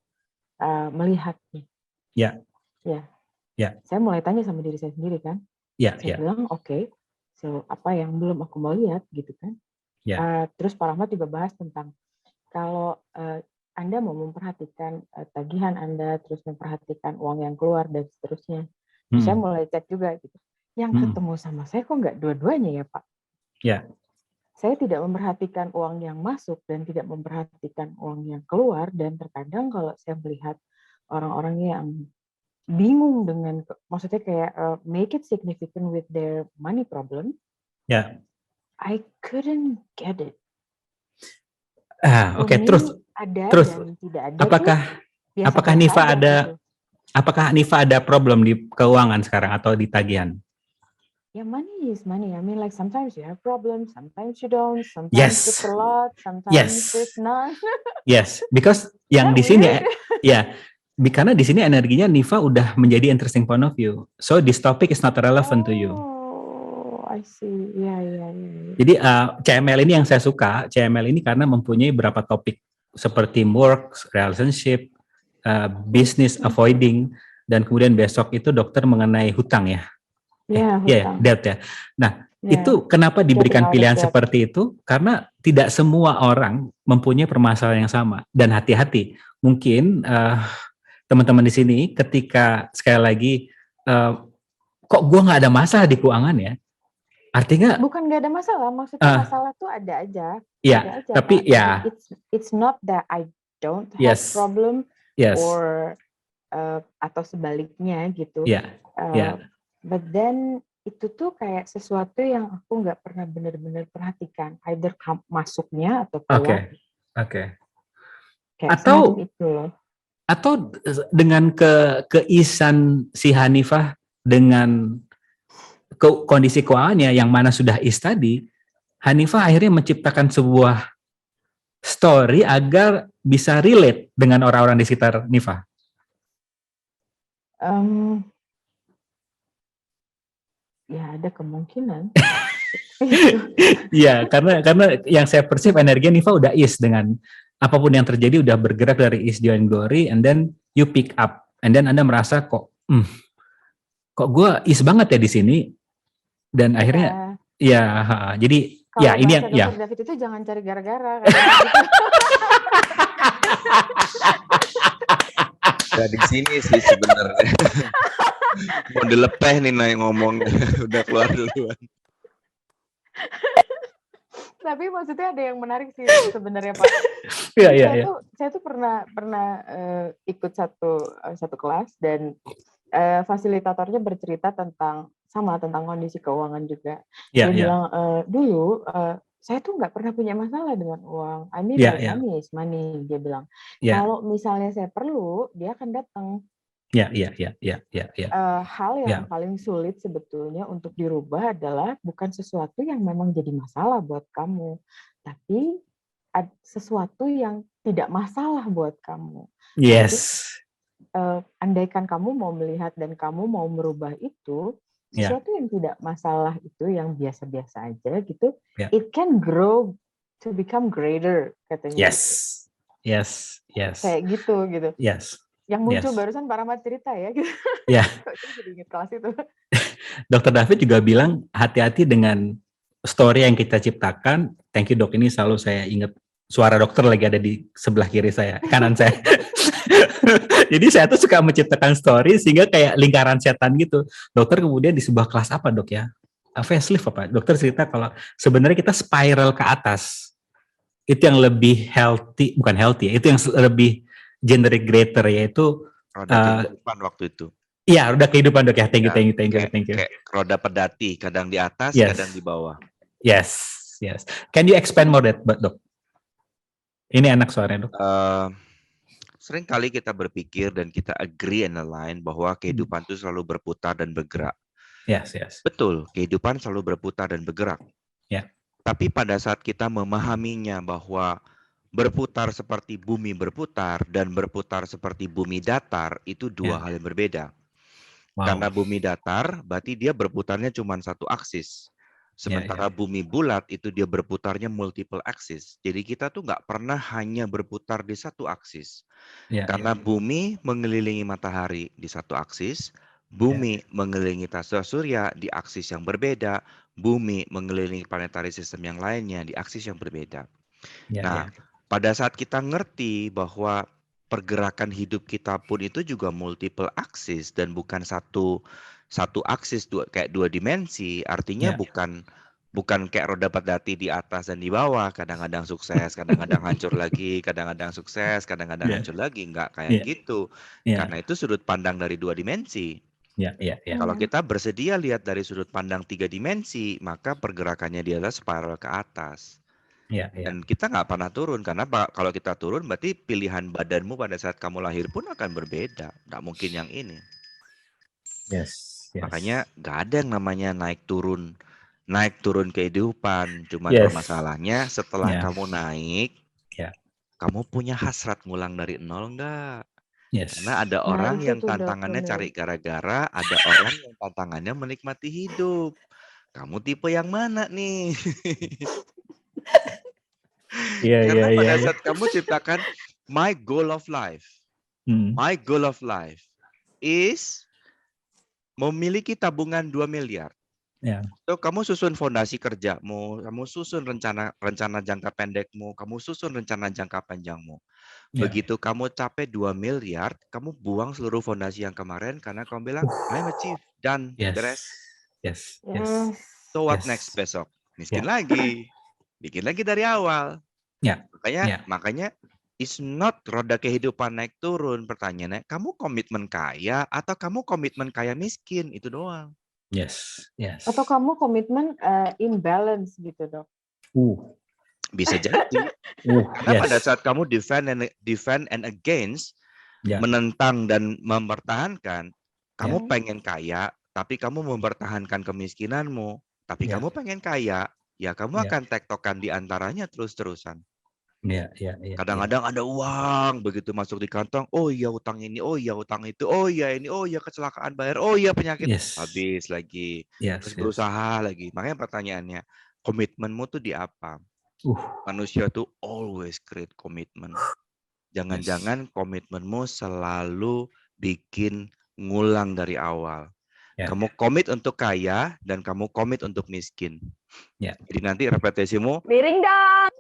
melihatnya. Ya. Ya. Ya. Saya mulai tanya sama diri saya sendiri kan. Saya bilang oke, so apa yang belum aku mau lihat gitu kan. Terus Pak Rahmat juga bahas tentang kalau Anda mau memperhatikan tagihan Anda, terus memperhatikan uang yang keluar dan seterusnya. Saya mulai cek juga gitu. Yang ketemu sama saya kok nggak dua-duanya ya Pak? Ya. Saya tidak memperhatikan uang yang masuk dan tidak memperhatikan uang yang keluar, dan terkadang kalau saya melihat orang-orang yang bingung dengan, maksudnya kayak make it significant with their money problem, I couldn't get it. Oke, terus ada dan tidak ada. Apakah Nifa ada gitu. Apakah Nifa ada problem di keuangan sekarang atau di tagihan? Ya, money is money. I mean, like sometimes you have problems, sometimes you don't, sometimes it's a lot, sometimes it's none. Yes, because yang di sini karena di sini energinya Nifa udah menjadi interesting point of view. So this topic is not relevant to you. Oh, I see. Ya. Jadi CML ini yang saya suka, CML ini karena mempunyai beberapa topik seperti work, relationship, business avoiding, dan kemudian besok itu dokter mengenai hutang ya. Debt ya. Nah, itu kenapa diberikan pilihan seperti itu? Karena tidak semua orang mempunyai permasalahan yang sama. Dan hati-hati, mungkin teman-teman di sini ketika sekali lagi kok gue nggak ada masalah di keuangan ya? Artinya bukan nggak ada masalah, maksudnya masalah tuh ada aja. Iya, ada aja, tapi Pak. ya. It's not that I don't have problem or atau sebaliknya gitu. But then itu tuh kayak sesuatu yang aku nggak pernah benar-benar perhatikan, either masuknya atau keluar. Oke. Atau dengan keisan si Hanifah dengan kondisi keuangannya yang mana sudah is tadi, Hanifah akhirnya menciptakan sebuah story agar bisa relate dengan orang-orang di sekitar Nifah. Ya ada kemungkinan. Ya, karena yang saya perceive energi Nifa udah is dengan apapun yang terjadi udah bergerak dari is join glory, and then you pick up, and then Anda merasa kok gue is banget ya di sini, dan akhirnya jadi kalau ini yang Dr. David itu jangan cari gara-gara. Ya di sini sih sebenarnya. Mau dilepeh nih naik ngomong, udah keluar duluan. Tapi maksudnya ada yang menarik sih sebenarnya Pak. Saya tuh pernah ikut satu kelas, dan fasilitatornya bercerita tentang kondisi keuangan juga. Dia bilang dulu saya tuh nggak pernah punya masalah dengan uang. I mean money is money. Dia bilang kalau misalnya saya perlu, dia akan datang. Hal yang paling sulit sebetulnya untuk dirubah adalah bukan sesuatu yang memang jadi masalah buat kamu, tapi sesuatu yang tidak masalah buat kamu. Yes. Jadi, andaikan kamu mau melihat dan kamu mau merubah itu, sesuatu yang tidak masalah itu yang biasa-biasa aja gitu, it can grow to become greater katanya. Yes. Kayak gitu. Yes. Yang muncul barusan Pak Rahmat cerita ya. Kok jadi ingat kelas itu. Dr. David juga bilang hati-hati dengan story yang kita ciptakan. Thank you dok, ini selalu saya ingat suara dokter lagi ada di sebelah kiri saya, kanan saya. Jadi saya tuh suka menciptakan story sehingga kayak lingkaran setan gitu. Dokter kemudian di sebuah kelas apa dok ya? Facelift apa? Dokter cerita kalau sebenarnya kita spiral ke atas. Itu yang lebih healthy, bukan healthy, itu yang lebih generate greater, yaitu roda kehidupan waktu itu. Iya, roda kehidupan dok ya. Thank you. Kayak roda pedati, kadang di atas, kadang di bawah. Yes. Can you expand more that, dok? Ini enak suaranya dok. Sering kali kita berpikir dan kita agree and align bahwa kehidupan itu selalu berputar dan bergerak. Yes. Betul, kehidupan selalu berputar dan bergerak. Yeah. Tapi pada saat kita memahaminya bahwa berputar seperti bumi berputar dan berputar seperti bumi datar itu dua Ya. hal yang berbeda. Wow. Karena bumi datar, berarti dia berputarnya cuma satu aksis. Sementara bumi bulat itu dia berputarnya multiple aksis. Jadi kita tuh nggak pernah hanya berputar di satu aksis. Karena bumi mengelilingi matahari di satu aksis, bumi mengelilingi tata surya di aksis yang berbeda, bumi mengelilingi planetary system yang lainnya di aksis yang berbeda. Nah, pada saat kita ngerti bahwa pergerakan hidup kita pun itu juga multiple aksis dan bukan satu aksis kayak dua dimensi, artinya bukan kayak roda pedati di atas dan di bawah, kadang-kadang sukses, kadang-kadang hancur lagi, kadang-kadang sukses, kadang-kadang hancur lagi, enggak kayak gitu. Karena itu sudut pandang dari dua dimensi. Kalau kita bersedia lihat dari sudut pandang 3 dimensi, maka pergerakannya dia adalah spiral ke atas. Dan kita nggak pernah turun, karena kalau kita turun berarti pilihan badanmu pada saat kamu lahir pun akan berbeda. Nggak mungkin yang ini. Makanya nggak ada yang namanya naik turun kehidupan. Cuman permasalahannya setelah kamu naik, kamu punya hasrat ngulang dari nol nggak? Karena ada orang yang tantangannya cari gara-gara, ada orang yang tantangannya menikmati hidup. Kamu tipe yang mana nih? Karena pada saat kamu ciptakan my goal of life is memiliki tabungan 2 miliar. So, kamu susun fondasi kerjamu, kamu susun rencana jangka pendekmu, kamu susun rencana jangka panjangmu. Begitu kamu capai 2 miliar, kamu buang seluruh fondasi yang kemarin karena kamu bilang, I'm achieved, done, beres. So what next besok? Miskin lagi. Bikin lagi dari awal. Makanya it's not roda kehidupan naik turun. Pertanyaannya, kamu komitmen kaya atau kamu komitmen kaya miskin? Itu doang. Atau kamu komitmen imbalance gitu, Dok? Bisa jadi. Karena pada saat kamu defend and against, menentang dan mempertahankan, kamu pengen kaya, tapi kamu mempertahankan kemiskinanmu. Tapi kamu pengen kaya, ya kamu akan tektokan di antaranya terus-terusan. Kadang-kadang ada uang, begitu masuk di kantong, oh iya utang ini, oh iya utang itu, oh iya ini, oh iya kecelakaan bayar, oh iya penyakit, habis lagi. Terus berusaha lagi. Makanya pertanyaannya, komitmenmu tuh di apa? Manusia tuh always create komitmen. Jangan-jangan komitmenmu selalu bikin ngulang dari awal. Kamu komit untuk kaya dan kamu komit untuk miskin. Jadi nanti repetisimu miring dong.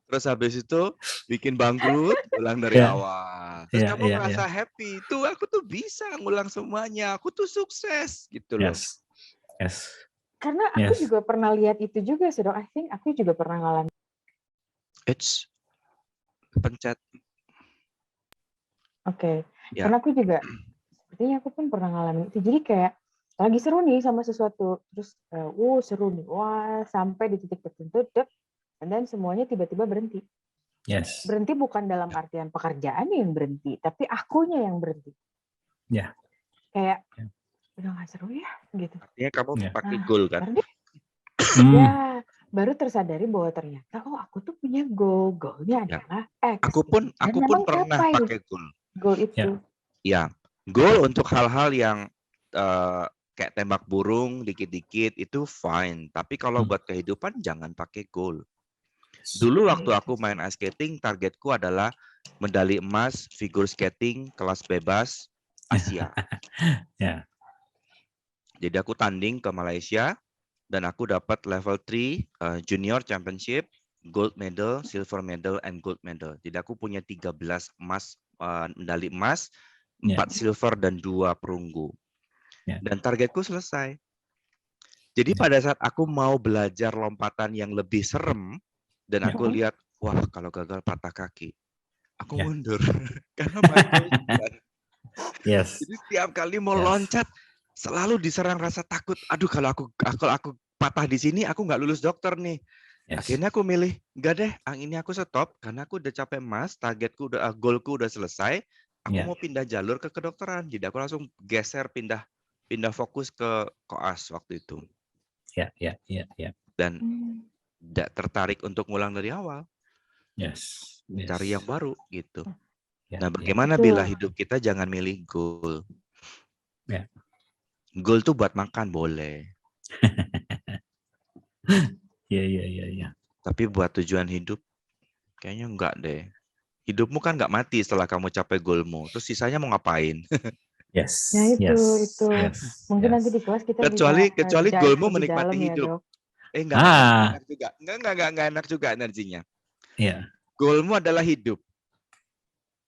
Terus habis itu bikin bangkrut, ulang dari awal. Terus kamu ngerasa happy. Tuh aku tuh bisa ngulang semuanya. Aku tuh sukses gitu loh. Karena aku juga pernah lihat itu juga sih, Dok. I think aku juga pernah ngalamin. Pencet. Oke. Karena aku juga sepertinya aku pun pernah ngalamin itu. Jadi kayak lagi seru nih sama sesuatu, terus seru nih, wah sampai di titik tertentu, dan semuanya tiba-tiba berhenti. Berhenti bukan dalam artian pekerjaan yang berhenti, tapi akunya yang berhenti. Kayak udah nggak seru ya, gitu. Artinya kamu pakai goal kan? Ya, baru tersadari bahwa ternyata aku tuh punya goal-nya adalah X. Aku pun pernah pakai goal itu. Goal untuk hal-hal yang kayak tembak burung dikit-dikit itu fine, tapi kalau buat kehidupan jangan pakai goal. Dulu waktu aku main ice skating, targetku adalah medali emas figure skating kelas bebas Asia. Jadi aku tanding ke Malaysia dan aku dapat level 3 junior championship, gold medal, silver medal, and gold medal. Jadi aku punya 13 emas, medali emas, 4 silver dan 2 perunggu. Dan targetku selesai. Jadi pada saat aku mau belajar lompatan yang lebih serem dan aku lihat, wah kalau gagal patah kaki, aku mundur karena Jadi tiap kali mau loncat selalu diserang rasa takut. Aduh kalau aku patah di sini aku nggak lulus dokter nih. Akhirnya aku milih enggak deh, ini aku stop karena aku udah capek emas, targetku udah goalku udah selesai. Aku mau pindah jalur ke kedokteran. Jadi aku langsung geser pindah fokus ke koas waktu itu. Dan tidak tertarik untuk ngulang dari awal, Yes. cari yang baru gitu. Ya, Nah, ya. bagaimana Betul. bila hidup kita jangan milih goal? Ya. Goal tuh buat makan boleh, Ya. tapi buat tujuan hidup kayaknya enggak deh. Hidupmu kan nggak mati setelah kamu capai goalmu. Terus sisanya mau ngapain? Yes. Nah itu, Yes. itu. Yes. Mungkin Yes. nanti di kelas kita Kecuali bisa dive goalmu lebih menikmati dalam ya hidup. dok. Enggak Ah, enak juga. Enggak enak juga energinya. ya. Goalmu adalah hidup.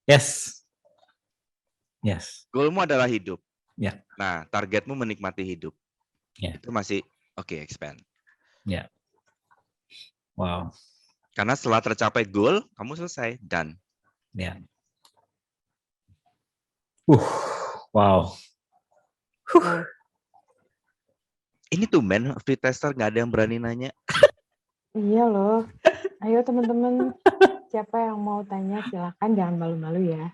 Yes. Yes. Goalmu adalah hidup. Ya. Nah, targetmu menikmati hidup. Ya. Itu masih oke, expand. Ya. Wow. Karena setelah tercapai goal, kamu selesai, done. Ya. Wow. Wow. Ini tuh men, free tester nggak ada yang berani nanya. Iya loh. Ayo teman-teman, siapa yang mau tanya silakan, jangan malu-malu ya.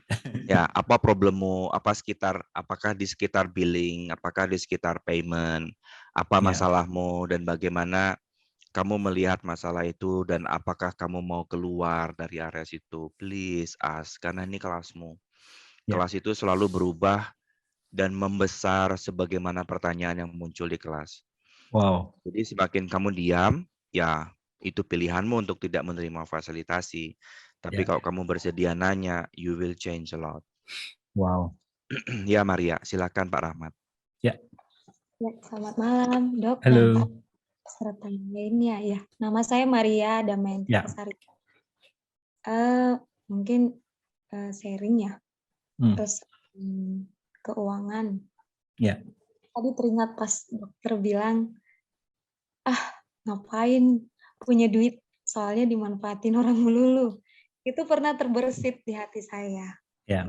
Ya, apa problemmu? Apakah di sekitar billing? Apakah di sekitar payment? Apa Ya. masalahmu dan bagaimana kamu melihat masalah itu dan apakah kamu mau keluar dari area situ? Please ask, karena ini kelasmu. Ya. Kelas itu selalu berubah dan membesar sebagaimana pertanyaan yang muncul di kelas. Wow. Jadi semakin kamu diam, ya itu pilihanmu untuk tidak menerima fasilitasi. Tapi Ya. kalau kamu bersedia nanya, you will change a lot. Wow. Ya Maria, silakan Pak Rahmat. Ya. Ya, selamat malam, Dok. Halo. Dan peserta lainnya ya. Nama saya Maria Damayanti Ya. Sari. Mungkin sharing ya. Terus keuangan. Ya. Tadi teringat pas dokter bilang, ngapain punya duit, soalnya dimanfaatin orang melulu. Itu pernah terbersit di hati saya. Ya.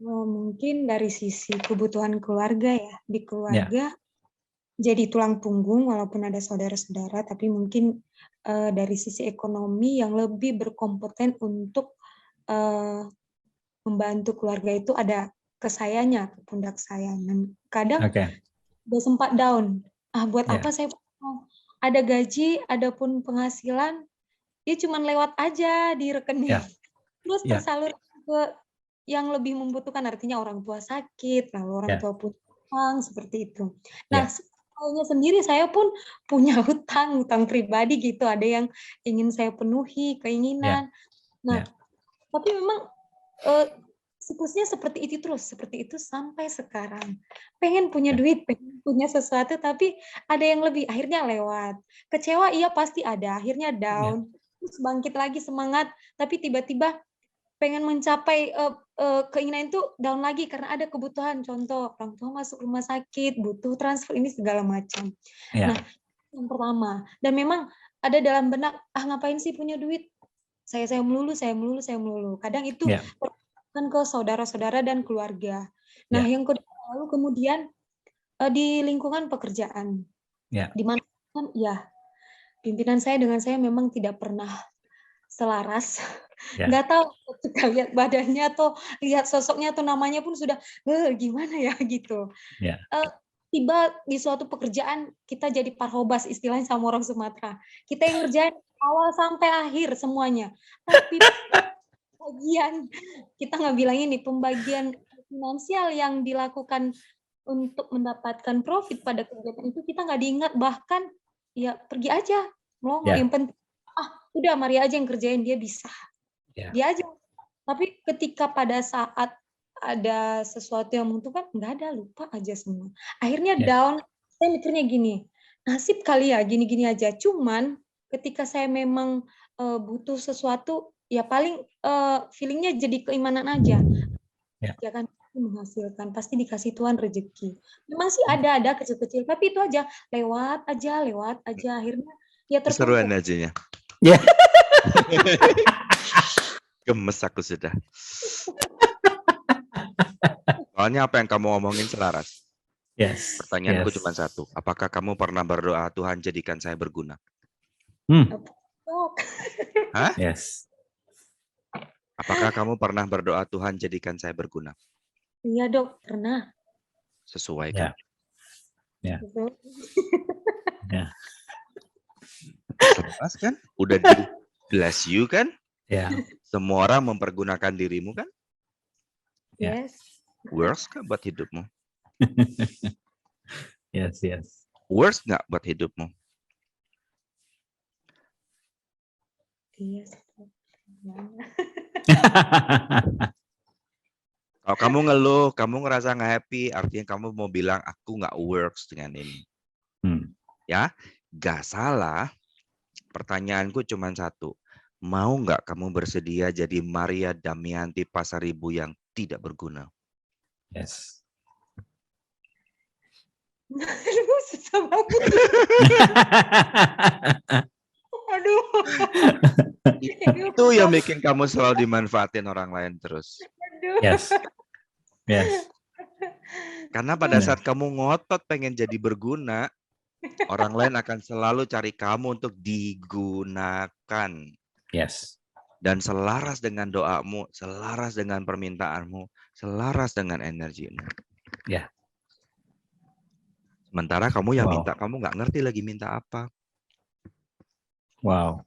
Mungkin dari sisi kebutuhan keluarga ya. Di keluarga jadi tulang punggung walaupun ada saudara-saudara, tapi mungkin dari sisi ekonomi yang lebih berkompeten untuk membantu keluarga itu ada ke sayanya, ke pundak saya. Dan kadang udah sempat down. Buat apa saya ada gaji, ada pun penghasilan, dia cuma lewat aja di rekening. Terus tersalur ke yang lebih membutuhkan, artinya orang tua sakit, lalu orang tua punya utang, seperti itu. Nah, soalnya sendiri saya pun punya hutang pribadi gitu, ada yang ingin saya penuhi, keinginan. Nah, tapi memang siklusnya seperti itu sampai sekarang. Pengen punya duit, pengen punya sesuatu, tapi ada yang lebih, akhirnya lewat. Kecewa, iya pasti ada, akhirnya down, terus bangkit lagi semangat, tapi tiba-tiba pengen mencapai keinginan itu down lagi karena ada kebutuhan, contoh orang tua masuk rumah sakit, butuh transfer, ini segala macam. Nah, yang pertama, dan memang ada dalam benak, ngapain sih punya duit? Saya melulu. Kadang itu kan ke saudara-saudara dan keluarga. Nah, yang kedua, lalu kemudian di lingkungan pekerjaan, di mana kan ya pimpinan saya dengan saya memang tidak pernah selaras. Nggak tahu ketika lihat badannya atau lihat sosoknya atau namanya pun sudah gimana ya gitu. Tiba di suatu pekerjaan kita jadi parhobas, istilahnya sama orang Sumatera. Kita yang ngerjain awal sampai akhir semuanya. Tapi pembagian, kita nggak bilang ini, pembagian finansial yang dilakukan untuk mendapatkan profit pada kegiatan itu kita nggak diingat, bahkan ya pergi aja melongo, yang penting udah Maria aja yang kerjain, dia bisa, dia aja. Tapi ketika pada saat ada sesuatu yang menguntungkan, nggak ada, lupa aja semua. Akhirnya down. Saya mikirnya gini, nasib kali ya gini-gini aja. Cuman ketika saya memang butuh sesuatu, ya paling feelingnya jadi keimanan aja. Ya kan, menghasilkan, pasti dikasih Tuhan rezeki. Memang sih ada kecil-kecil, tapi itu aja lewat aja. Akhirnya ya tertumpuk. Keseruan aja. Gemes aku sudah. Soalnya apa yang kamu ngomongin selaras. Pertanyaanku cuma satu. Apakah kamu pernah berdoa, Tuhan jadikan saya berguna? Hah? Apakah kamu pernah berdoa, Tuhan jadikan saya berguna? Iya dok, pernah. Sesuai kan? Jelas kan? Udah di bless you kan? Ya. Semua orang mempergunakan dirimu kan? Ya. Yes. Worse nggak buat hidupmu? Yes. Worse nggak buat hidupmu? Yes. Kalau kamu ngeluh, kamu ngerasa nggak happy, artinya kamu mau bilang aku nggak works dengan ini. Ya, nggak salah. Pertanyaanku cuma satu. Mau nggak kamu bersedia jadi Maria Damayanti Pasaribu yang tidak berguna? Yes. Aduh, susah banget. Aduh. Itu yang bikin kamu selalu dimanfaatin orang lain terus. Yes. Karena pada saat kamu ngotot pengen jadi berguna, orang lain akan selalu cari kamu untuk digunakan. Yes. Dan selaras dengan doamu, selaras dengan permintaanmu, selaras dengan energimu. Ya. Sementara kamu yang minta, kamu nggak ngerti lagi minta apa. Wow.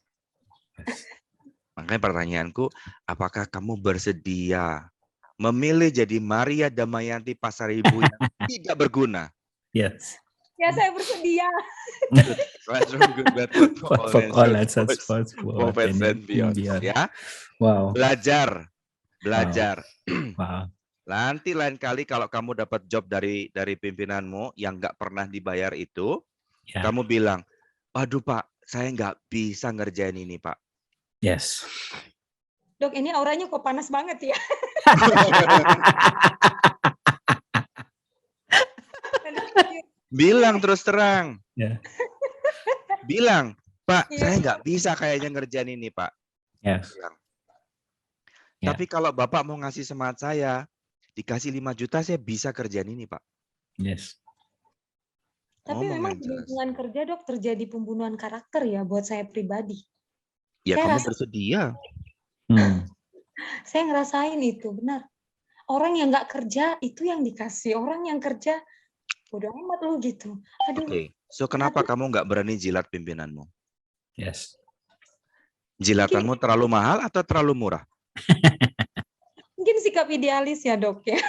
Makanya pertanyaanku, apakah kamu bersedia memilih jadi Maria Damayanti Pasaribu yang tidak berguna? Yes. Ya, saya bersedia. Ya. Wow. Belajar. Wow. Nanti lain kali kalau kamu dapat job dari pimpinanmu yang nggak pernah dibayar itu, kamu bilang, waduh Pak, saya nggak bisa ngerjain ini Pak. Yes. Dok, ini auranya kok panas banget ya? Bilang terus terang. Yeah. Bilang, Pak, saya nggak bisa kayaknya ngerjain ini, Pak. Yes. Tapi kalau Bapak mau ngasih semangat saya, dikasih 5 juta, saya bisa kerjain ini, Pak. Yes. Tapi memang di lingkungan kerja, Dok, terjadi pembunuhan karakter ya buat saya pribadi. Ya, kamu bersedia. Saya ngerasain itu, benar. Orang yang nggak kerja, itu yang dikasih. Orang yang kerja, bodoh amat lu gitu. Aduh. Oke, so kenapa kamu nggak berani jilat pimpinanmu? Yes. Jilatanmu terlalu mahal atau terlalu murah? Mungkin sikap idealis ya, Dok ya.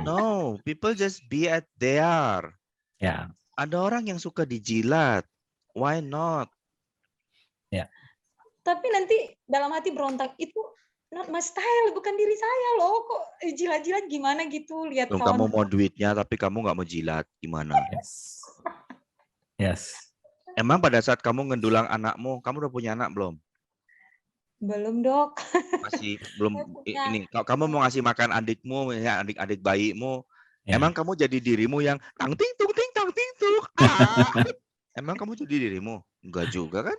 No, people just be as they are. Ya. Ada orang yang suka dijilat. Why not? Ya. Tapi nanti dalam hati berontak, itu not my style, bukan diri saya loh. Kok jilat-jilat gimana gitu, lihat kawan. Kamu mau duitnya tapi kamu nggak mau jilat, gimana? Yes. Emang pada saat kamu ngendulang anakmu, kamu udah punya anak belum? Belum, Dok. Masih belum. Ini, kalau kamu mau ngasih makan adikmu, ya adik-adik bayimu, emang kamu jadi dirimu yang tang ting tung ting tang ting tung. Emang kamu jadi dirimu? Enggak juga kan?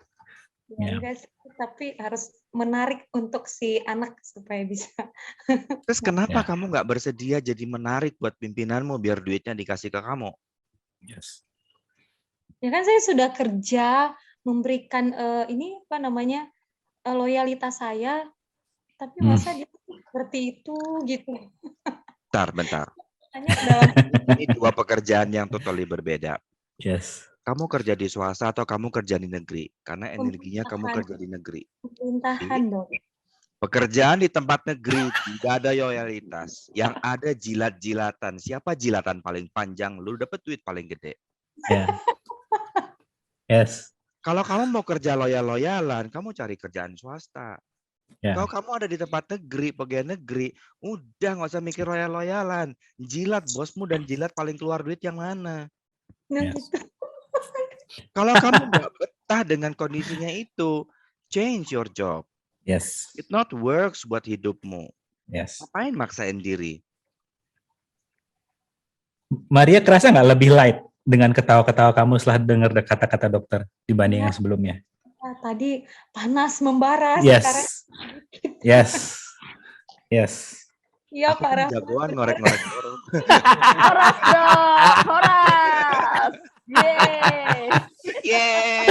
Ya, enggak sih, tapi harus menarik untuk si anak supaya bisa. Terus kenapa kamu nggak bersedia jadi menarik buat pimpinanmu biar duitnya dikasih ke kamu? Yes. Ya kan saya sudah kerja memberikan ini apa namanya loyalitas saya, tapi masa dia seperti itu gitu. Bentar. Dalam... Ini dua pekerjaan yang totally berbeda. Yes. Kamu kerja di swasta atau kamu kerja di negeri? Karena energinya kamu kerja di negeri. Pemerintahan, Dok. Pekerjaan di tempat negeri tidak ada loyalitas. Yang ada jilat-jilatan. Siapa jilatan paling panjang? Lu dapet duit paling gede. Yeah. Yes. Kalau kamu mau kerja loyal-loyalan, kamu cari kerjaan swasta. Yeah. Kalau kamu ada di tempat negeri, pegawai negeri, udah nggak usah mikir loyal-loyalan. Jilat bosmu dan jilat paling keluar duit yang mana. Yes. Kalau kamu nggak betah dengan kondisinya itu, change your job. Yes. It not works buat hidupmu. Yes. Ngapain maksain diri? Maria kerasa nggak lebih light dengan ketawa-ketawa kamu setelah dengar kata-kata dokter dibanding yang sebelumnya? Tadi panas membara. Yes. Sekarang... Yes. Iya, Pak Raf. Jagoan ngorek-ngorek orang. Horas dong, horas. Yeay. Yeay.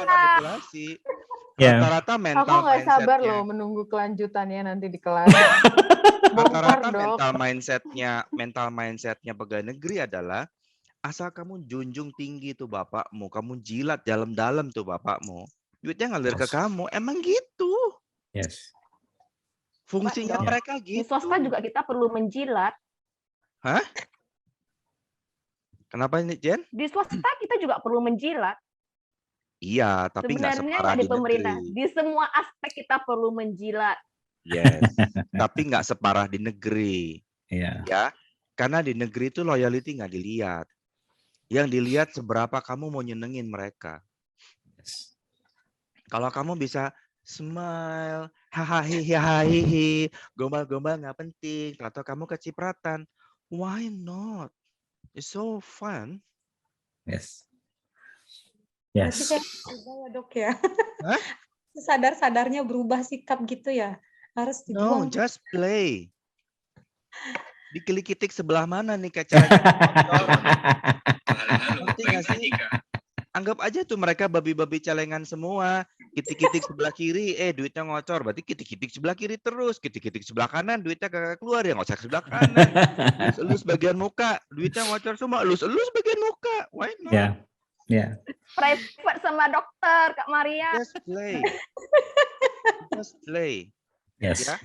Manipulasi. Rata-rata mental Aku nggak sabar mindsetnya. loh menunggu kelanjutannya nanti di kelas. Rata-rata mental mindsetnya pegawai negeri adalah asal kamu junjung tinggi tuh bapakmu, kamu jilat dalam-dalam tuh bapakmu, duitnya ngalir ke kamu. Emang gitu. Yes. Fungsinya Dok, mereka di gitu. swasta juga kita perlu menjilat. Hah? Kenapa ini, Jen? Di swasta kita juga perlu menjilat. Iya, tapi nggak Sebenarnya separah nggak di di pemerintah. negeri. Di semua aspek kita perlu menjilat. Yes, tapi nggak separah di negeri. Iya. Ya, karena di negeri itu loyalty nggak dilihat. Yang dilihat seberapa kamu mau nyenengin mereka. Yes. Kalau kamu bisa smile, hahaha, gombal-gombal nggak penting, atau kamu kecipratan, why not? It's so fun. Yes. Berarti Yes. saya berubah ya dok ya. Hah? Sadar-sadarnya berubah sikap gitu ya. Harus No, dibuang. just play. Dikelikitik sebelah mana nih kacanya? Ngerti nggak sih? Anggap aja tuh mereka babi-babi celengan semua. Kitik-kitik sebelah kiri, duitnya ngocor. Berarti kitik-kitik sebelah kiri terus. Kitik-kitik sebelah kanan, duitnya kagak keluar. Ya ngocor sebelah kanan. Elus bagian muka, duitnya ngocor semua. Elus bagian muka. Why not? Ya. Yeah. Private sama dokter, Kak Maria. Just play. Just play. Yes. Ya.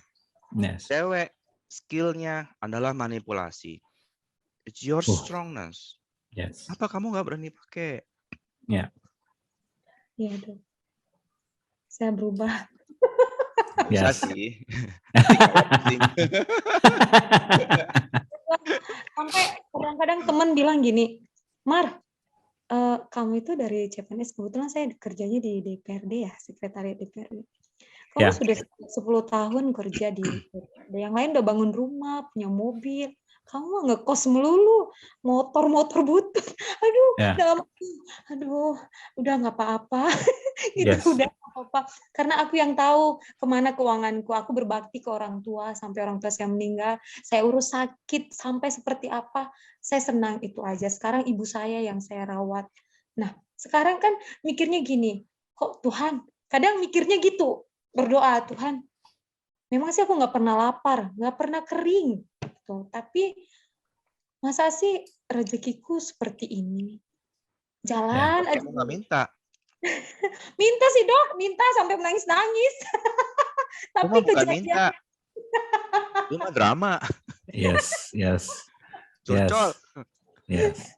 Yes. Cewek, skillnya adalah manipulasi. It's your strongness. Yes. Apa kamu nggak berani pakai? Ya. Iya dok. Saya berubah. Bisa Yes. sih. Sampai kadang-kadang teman bilang gini, Mar, kamu itu dari CPNS, kebetulan saya kerjanya di DPRD ya, sekretariat DPRD. Kamu sudah 10 tahun kerja di DPRD. Yang lain udah bangun rumah, punya mobil. Kamu ngekos melulu, motor butut. Aduh, udah nggak apa-apa. Gitu, udah nggak apa-apa. Karena aku yang tahu kemana keuanganku. Aku berbakti ke orang tua, sampai orang tua saya meninggal. Saya urus sakit, sampai seperti apa. Saya senang itu aja. Sekarang ibu saya yang saya rawat. Nah, sekarang kan mikirnya gini, kok Tuhan, kadang mikirnya gitu, berdoa, Tuhan, memang sih aku nggak pernah lapar, nggak pernah kering, gitu. Tapi masa sih rezekiku seperti ini? Jalan aja. Kamu nggak minta? Minta sih dok, minta sampai menangis-nangis. Tapi kejadian. Itu mah drama. Yes. Curcol. Yes.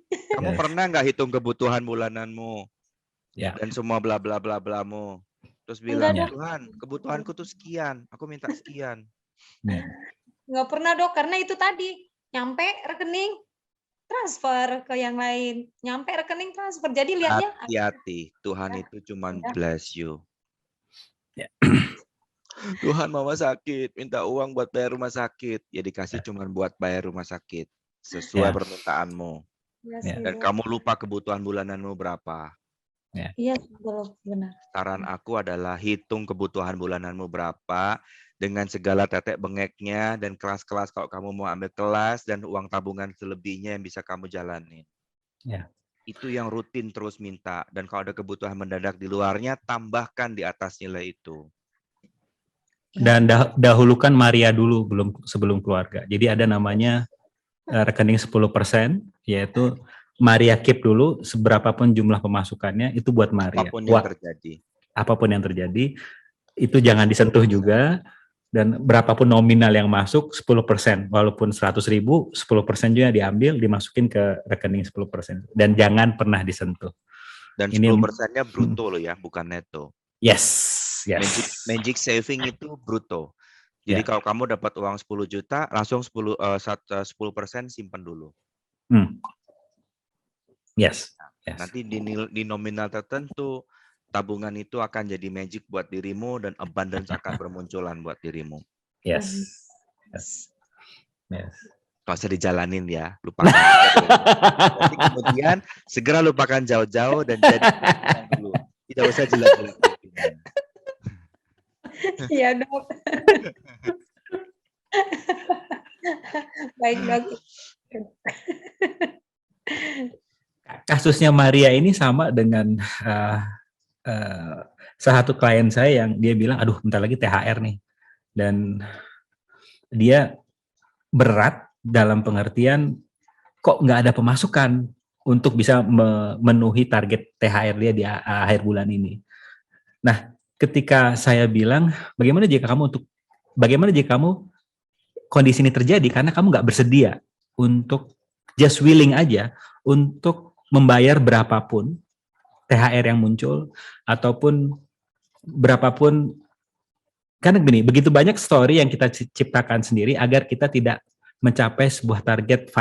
Kamu pernah nggak hitung kebutuhan bulananmu? Ya. Dan semua bla bla bla blamu. Terus bilang, Tuhan, kebutuhanku tuh sekian, aku minta sekian. Nggak pernah dok, karena itu tadi, nyampe rekening, transfer ke yang lain. Nyampe rekening, transfer. Jadi lihatnya... Hati-hati, Tuhan itu cuma bless you. Tuhan mama sakit, minta uang buat bayar rumah sakit. Ya dikasih cuma buat bayar rumah sakit. Sesuai permintaanmu. Dan kamu lupa kebutuhan bulananmu berapa. Iya, benar. Saran aku adalah hitung kebutuhan bulananmu berapa dengan segala tetek bengeknya dan kelas-kelas kalau kamu mau ambil kelas dan uang tabungan selebihnya yang bisa kamu jalanin. Ya. Itu yang rutin terus minta dan kalau ada kebutuhan mendadak di luarnya tambahkan di atas nilai itu. Dan dahulukan Maria dulu sebelum keluarga. Jadi ada namanya rekening 10%, yaitu Maria keep dulu seberapapun jumlah pemasukannya itu buat Maria. Apapun yang terjadi itu jangan disentuh juga, dan berapapun nominal yang masuk 10%, walaupun 100.000, 10% juga diambil dimasukin ke rekening 10% dan jangan pernah disentuh. Dan 10%-nya bruto loh ya, bukan neto. Yes. Magic saving itu bruto. Jadi kalau kamu dapat uang 10 juta, langsung 10% simpan dulu. Yes. Nanti di nominal tertentu, tabungan itu akan jadi magic buat dirimu dan abundance akan bermunculan buat dirimu. Yes. Kalau usah dijalanin ya, lupakan. Nanti kemudian segera lupakan jauh-jauh dan jadi dulu. Tidak usah jelas-jelas. Iya dok. Baik dok. Kasusnya Maria ini sama dengan salah satu klien saya yang dia bilang, aduh bentar lagi THR nih. Dan dia berat dalam pengertian kok nggak ada pemasukan untuk bisa memenuhi target THR dia di akhir bulan ini. Nah, ketika saya bilang, bagaimana jika kamu kondisi ini terjadi karena kamu nggak bersedia untuk just willing aja untuk membayar berapapun THR yang muncul ataupun berapapun, karena begini, begitu banyak story yang kita ciptakan sendiri agar kita tidak mencapai sebuah target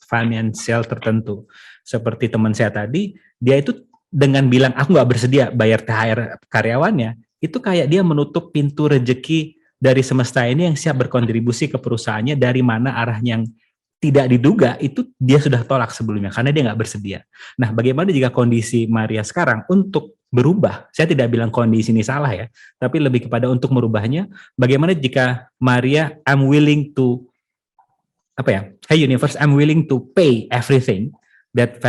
finansial tertentu. Seperti teman saya tadi, dia itu dengan bilang aku nggak bersedia bayar THR karyawannya, itu kayak dia menutup pintu rejeki dari semesta ini yang siap berkontribusi ke perusahaannya dari mana arah yang tidak diduga, itu dia sudah tolak sebelumnya karena dia nggak bersedia. Nah, bagaimana jika kondisi Maria sekarang untuk berubah? Saya tidak bilang kondisi ini salah ya, tapi lebih kepada untuk merubahnya. Bagaimana jika Maria, I'm willing to hey universe, I'm willing to pay everything that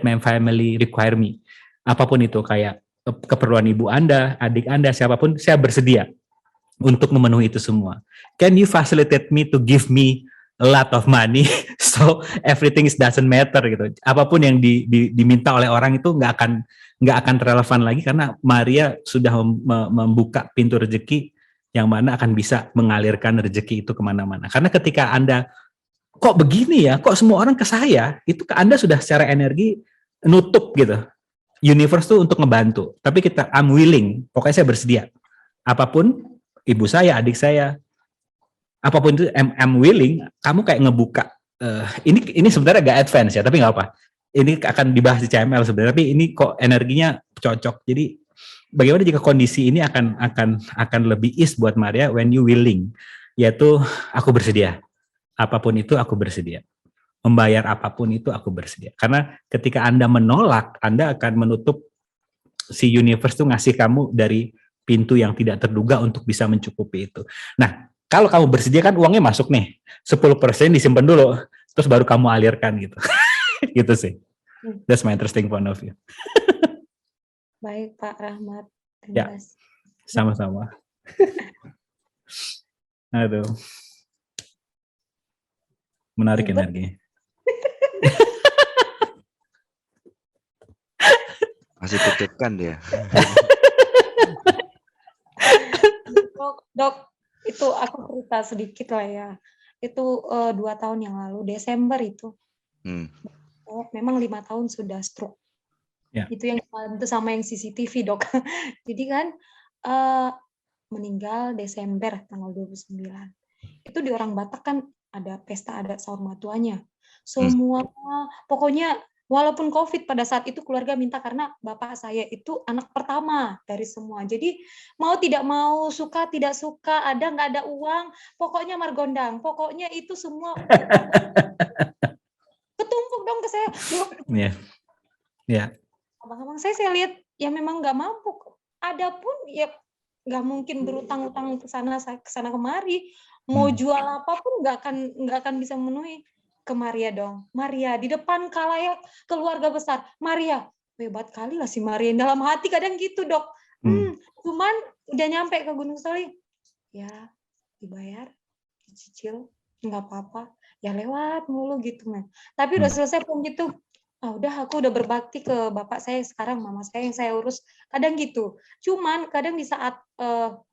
my family require me. Apapun itu, kayak keperluan ibu Anda, adik Anda, siapapun, saya bersedia untuk memenuhi itu semua. Can you facilitate me to give me a lot of money so everything doesn't matter gitu. Apapun yang diminta oleh orang itu nggak akan relevan lagi karena Maria sudah membuka pintu rezeki yang mana akan bisa mengalirkan rezeki itu kemana-mana. Karena ketika Anda, kok begini ya, kok semua orang ke saya, itu ke Anda sudah secara energi nutup gitu. Universe tuh untuk ngebantu. Tapi I'm willing, pokoknya saya bersedia. Apapun, ibu saya, adik saya, apapun itu, I'm willing, kamu kayak ngebuka. Ini sebenarnya agak advance ya, tapi nggak apa. Ini akan dibahas di CML sebenarnya, tapi ini kok energinya cocok. Jadi bagaimana jika kondisi ini akan lebih ease buat Maria when you willing, yaitu aku bersedia, apapun itu aku bersedia, membayar apapun itu aku bersedia. Karena ketika Anda menolak, Anda akan menutup si universe tuh ngasih kamu dari pintu yang tidak terduga untuk bisa mencukupi itu. Nah, kalau kamu bersedia kan uangnya masuk nih, 10% disimpan dulu, terus baru kamu alirkan gitu. Gitu sih. That's my interesting point of view. Baik, Pak Rahmat. Ya, sama-sama. Aduh. Menarik energi. Masih deg-degan dia. Dok, itu aku cerita sedikit lah ya. Itu 2 tahun yang lalu, Desember itu. Memang 5 tahun sudah stroke. Ya. Itu yang itu sama yang CCTV, Dok. Jadi kan meninggal Desember tanggal 29. Itu di orang Batak kan ada pesta adat sahur matuanya. Semua pokoknya walaupun COVID pada saat itu keluarga minta karena bapak saya itu anak pertama dari semua. Jadi mau tidak mau, suka tidak suka, ada nggak ada uang, pokoknya margondang. Pokoknya itu semua ketumpuk dong ke saya. Iya. Yeah. Abang-abang saya lihat ya memang nggak mampu. Adapun ya nggak mungkin berutang-utang ke sana kemari. Mau jual apapun nggak akan bisa memenuhi. Ke Maria dong. Maria di depan khalayak keluarga besar. Maria, hebat kali lah si Maria. Dalam hati kadang gitu, Dok. Cuman udah nyampe ke Gunung Saling. Ya, dibayar, dicicil, nggak apa-apa. Ya lewat mulu gitu, man. Tapi udah selesai pun gitu. Udah aku udah berbakti ke bapak saya sekarang, mama saya yang saya urus. Kadang gitu. Cuman kadang di saat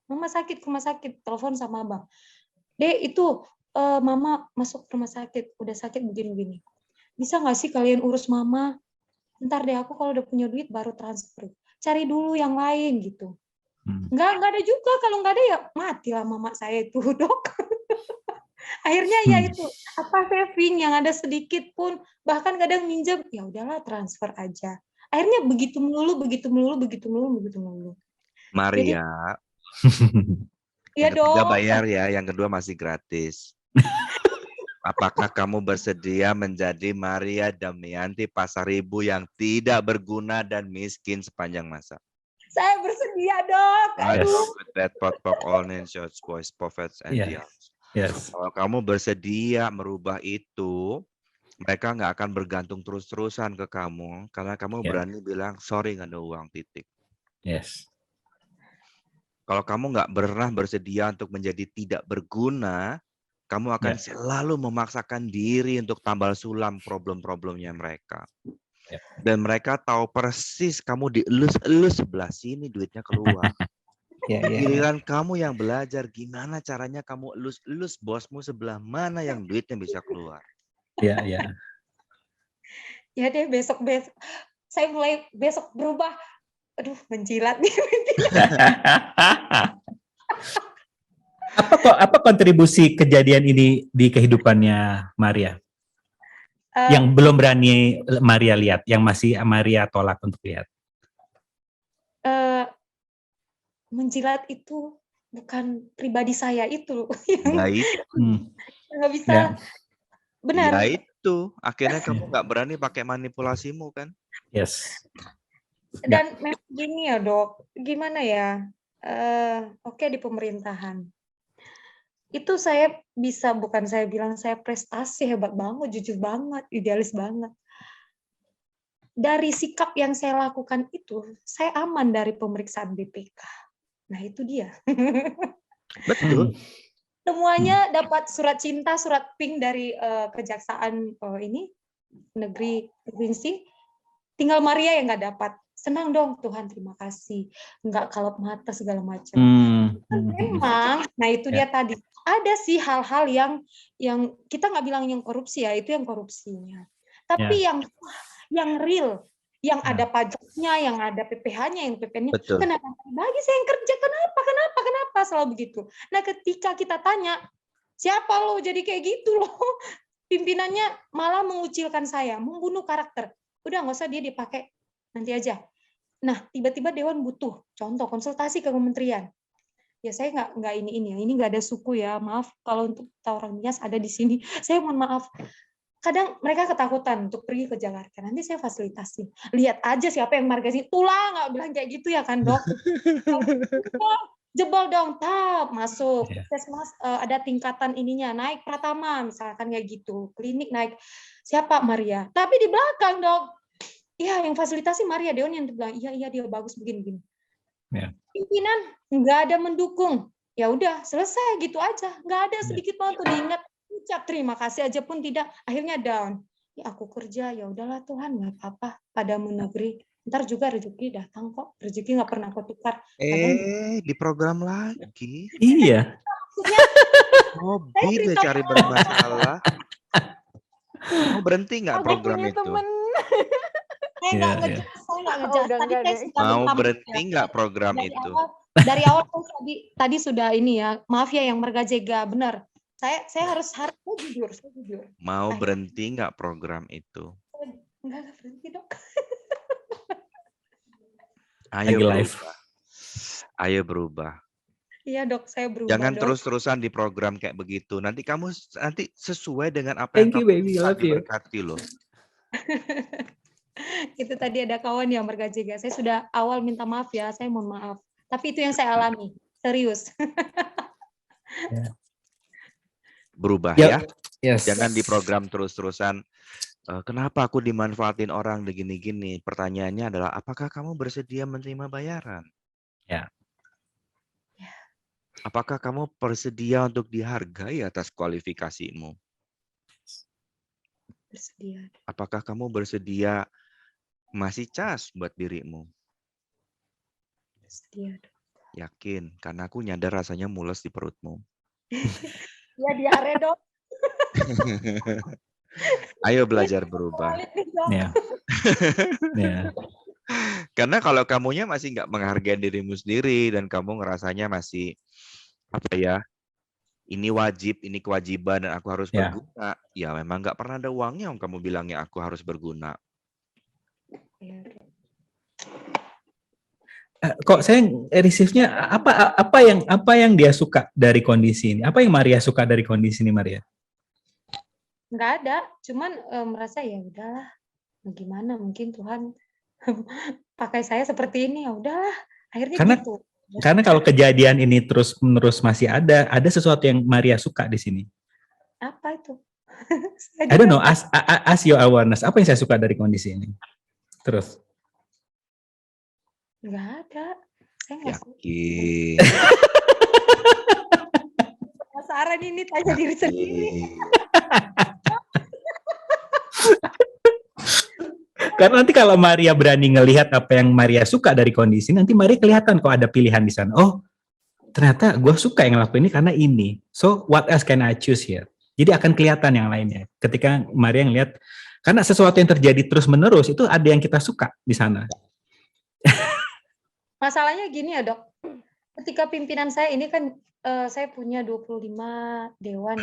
mama sakit, ke rumah sakit, telepon sama abang. Dek, itu mama masuk rumah sakit, udah sakit begini-begini. Bisa nggak sih kalian urus mama? Ntar deh aku kalau udah punya duit baru transfer. Cari dulu yang lain gitu. Nggak ada juga, kalau nggak ada ya matilah mama saya itu, Dok. Akhirnya ya itu, saving yang ada sedikit pun, bahkan kadang minjem, ya udahlah transfer aja. Akhirnya begitu melulu. Maria. Iya dong. Yang ketiga dong. bayar ya, yang kedua masih gratis. Apakah kamu bersedia menjadi Maria Damayanti Pasaribu yang tidak berguna dan miskin sepanjang masa? Saya bersedia, Dok. With that pot all nations, boys, prophets, and diabs. Yes. Kalau kamu bersedia merubah itu, mereka nggak akan bergantung terus-terusan ke kamu karena kamu berani bilang sorry nggak ada uang, titik. Yes. Kalau kamu nggak pernah bersedia untuk menjadi tidak berguna, kamu akan selalu memaksakan diri untuk tambal sulam problem-problemnya mereka. Dan mereka tahu persis kamu dielus-elus sebelah sini duitnya keluar. Giliran kamu yang belajar gimana caranya kamu elus-elus bosmu sebelah mana yang duitnya bisa keluar. Ya deh, besok-besok saya mulai besok berubah. Aduh, menjilat nih. Apa kontribusi kejadian ini di kehidupannya Maria? Yang belum berani Maria lihat, yang masih Maria tolak untuk lihat. Menjilat itu bukan pribadi saya itu. Nggak bisa. Benar. Ya itu, akhirnya kamu nggak berani pakai manipulasimu kan? Yes. Dan memang gini ya dok, gimana ya? Oke, di pemerintahan itu saya bisa, bukan saya bilang saya prestasi hebat banget, jujur banget, idealis banget. Dari sikap yang saya lakukan itu, saya aman dari pemeriksaan BPK. Nah itu dia. Betul. Semuanya dapat surat cinta, surat pink dari kejaksaan ini negeri provinsi. Tinggal Maria yang nggak dapat. Senang dong, Tuhan terima kasih. Nggak kalap mata segala macam. Memang, nah itu dia tadi. Ada sih hal-hal yang kita nggak bilang yang korupsi ya, itu yang korupsinya. Tapi yang real, yang ada pajaknya, yang ada PPh-nya, yang PPN-nya. Kenapa bagi saya yang kerja? Kenapa? Selalu begitu. Nah ketika kita tanya, siapa lo jadi kayak gitu loh? Pimpinannya malah mengucilkan saya, membunuh karakter. Udah nggak usah dia dipakai, nanti aja. Nah, tiba-tiba Dewan butuh contoh konsultasi ke kementerian. Ya saya nggak ini nggak ada suku ya, maaf kalau untuk orang Nias ada di sini. Saya mohon maaf. Kadang mereka ketakutan untuk pergi ke Jakarta. Nanti saya fasilitasi. Lihat aja siapa yang margasi. Tulang nggak bilang kayak gitu ya kan dok? Jebol dong, tap masuk. Puskesmas ada tingkatan ininya, naik Pratama misalkan kayak gitu. Klinik naik. Siapa Maria? Tapi di belakang dok. Iya, yang fasilitasi Maria Deon yang bilang, iya dia bagus begini. Pimpinan nggak ada mendukung. Ya udah, selesai gitu aja. Nggak ada sedikit banget tuh diingat. Ucap terima kasih aja pun tidak. Akhirnya down. Ya aku kerja, ya udahlah Tuhan, nggak apa-apa. Padamu negeri. Ntar juga rezeki datang kok. Rezeki nggak pernah kau tukar. Di program lagi. Iya. Hobi dia cari bermasalah. Mau berhenti nggak program itu? Saya nggak ngejelas. Mau berhenti nggak program itu? Dari awal tadi sudah ini ya. Maaf ya yang mergajega, benar. Saya harus jujur. Mau berhenti nggak program itu? Nggak berhenti dok. Ayo berubah. Iya dok, saya berubah. Jangan terus-terusan di program kayak begitu. Nanti kamu sesuai dengan apa yang kamu diberkati loh. Itu tadi ada kawan yang bergajiga. Saya sudah awal minta maaf ya, saya mohon maaf. Tapi itu yang saya alami, serius. Berubah ya. Jangan di program terus-terusan. Kenapa aku dimanfaatin orang begini-gini? Pertanyaannya adalah, apakah kamu bersedia menerima bayaran? Apakah kamu bersedia untuk dihargai atas kualifikasimu? Bersedia. Apakah kamu bersedia masih cas buat dirimu? Bersedia. Yakin, karena aku nyadar rasanya mules di perutmu. Ya diare dok. Ayo belajar berubah. Karena kalau kamunya masih nggak menghargai dirimu sendiri dan kamu ngerasanya masih ini wajib, ini kewajiban dan aku harus berguna. Ya memang nggak pernah ada uangnya kamu bilangnya aku harus berguna. Kok saya receive-nya apa yang dia suka dari kondisi ini? Apa yang Maria suka dari kondisi ini, Maria? Nggak ada, cuman merasa ya udahlah, gimana mungkin Tuhan pakai saya seperti ini, ya udahlah. Akhirnya gitu. Karena kalau kejadian ini terus-menerus masih ada sesuatu yang Maria suka di sini. Apa itu? I don't know, ask your awareness. Apa yang saya suka dari kondisi ini? Terus. Nggak ada. Saya nggak suka. Yakin. penasaran ini, tanya diri sendiri. Karena nanti kalau Maria berani ngelihat apa yang Maria suka dari kondisi, nanti Maria kelihatan kok ada pilihan di sana. Oh, ternyata gue suka yang ngelakuin ini karena ini. So, what else can I choose here? Jadi akan kelihatan yang lainnya. Ketika Maria ngelihat, karena sesuatu yang terjadi terus-menerus, itu ada yang kita suka di sana. Masalahnya gini ya, Dok. Ketika pimpinan saya ini kan, saya punya 25 dewan.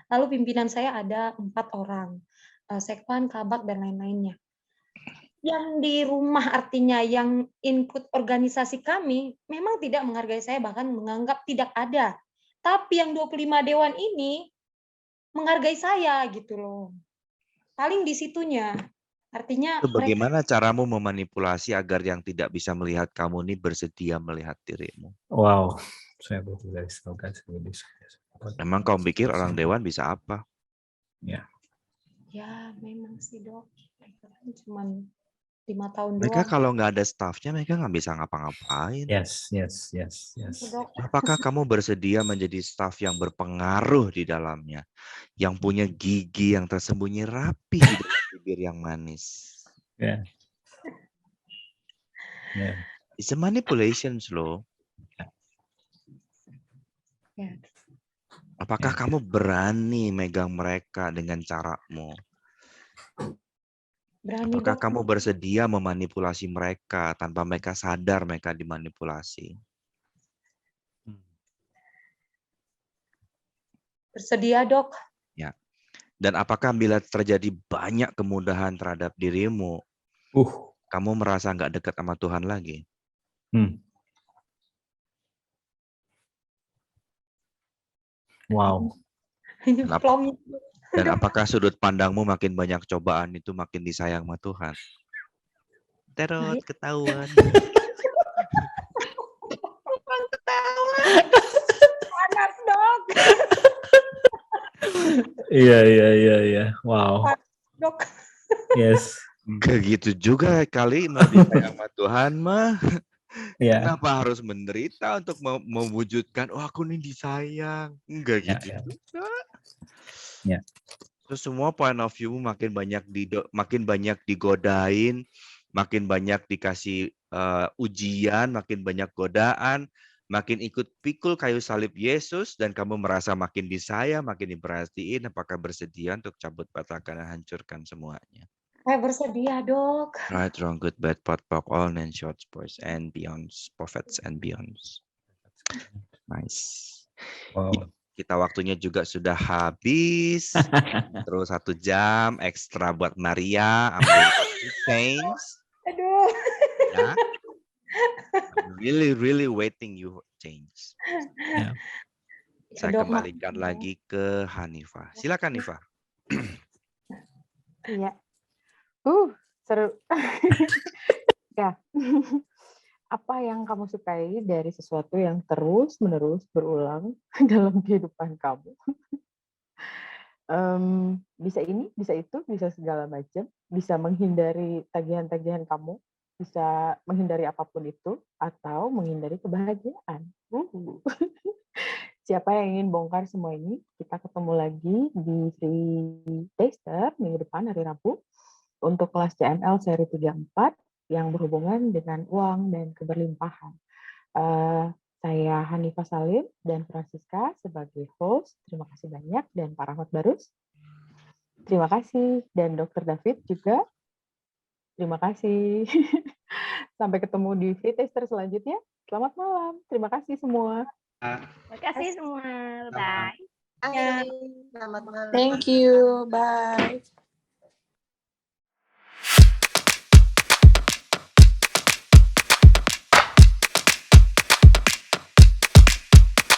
Lalu pimpinan saya ada 4 orang. Sekwan, kabak, dan lain-lainnya. Yang di rumah artinya yang input organisasi kami memang tidak menghargai saya, bahkan menganggap tidak ada. Tapi yang 25 dewan ini menghargai saya gitu loh. Paling di situnya. Artinya bagaimana caramu memanipulasi agar yang tidak bisa melihat kamu ini bersedia melihat dirimu? Wow. Memang kau pikir orang dewan bisa apa? Ya. Ya, memang sih, Dok. Mereka kan cuma 5 tahun Mereka doang. kalau nggak ada staffnya, mereka nggak bisa ngapa-ngapain. Yes. Dok. Apakah kamu bersedia menjadi staff yang berpengaruh di dalamnya, yang punya gigi yang tersembunyi rapi di dalam bibir yang manis? Yeah. It's a manipulation, loh. Ya. Apakah kamu berani megang mereka dengan caramu? Berani, Apakah Dok. kamu bersedia memanipulasi mereka tanpa mereka sadar mereka dimanipulasi? Bersedia, Dok. Ya. Dan apakah bila terjadi banyak kemudahan terhadap dirimu, kamu merasa nggak dekat sama Tuhan lagi? Wow. Dan apakah sudut pandangmu makin banyak cobaan itu makin disayang sama Tuhan? Terus ketahuan. Panas, Dok. Iya. Wow. Dok. Yes. Enggak gitu juga kali mau disayang sama Tuhan mah. Yeah. Kenapa harus menderita untuk mewujudkan, oh aku nih disayang? Enggak gitu juga. Yeah. Terus semua point of view makin banyak digodain, makin banyak dikasih ujian, makin banyak godaan, makin ikut pikul kayu salib Yesus, dan kamu merasa makin disayang, makin diperhatiin. Apakah bersedia untuk cabut batakan dan hancurkan semuanya? Saya bersedia, Dok. Right, wrong, good, bad, pot, pok, all men, short, boys, and beyonds, prophets and beyonds. Nice. Wow. Kita waktunya juga sudah habis. Terus 1 jam ekstra buat Maria. Ambil change. Aduh. Ya. I'm really waiting you change. Yeah. Saya kembalikan lagi ke Hanifah. Silakan, Hanifah. Iya. Seru. Ya. Apa yang kamu sukai dari sesuatu yang terus-menerus berulang dalam kehidupan kamu? Bisa ini, bisa itu, bisa segala macam. Bisa menghindari tagihan-tagihan kamu, bisa menghindari apapun itu, atau menghindari kebahagiaan. Siapa yang ingin bongkar semua ini? Kita ketemu lagi di Free Taster minggu depan hari Rabu untuk kelas CML seri 34 yang berhubungan dengan uang dan keberlimpahan. Saya Hanifah Salim dan Francisca sebagai host. Terima kasih banyak, dan Pak Rahmat Barus. Terima kasih, dan Dr. David juga. Terima kasih. Sampai ketemu di Free Taster selanjutnya. Selamat malam. Terima kasih semua. Terima kasih semua. Bye. Bye. Selamat malam. Thank you. Bye.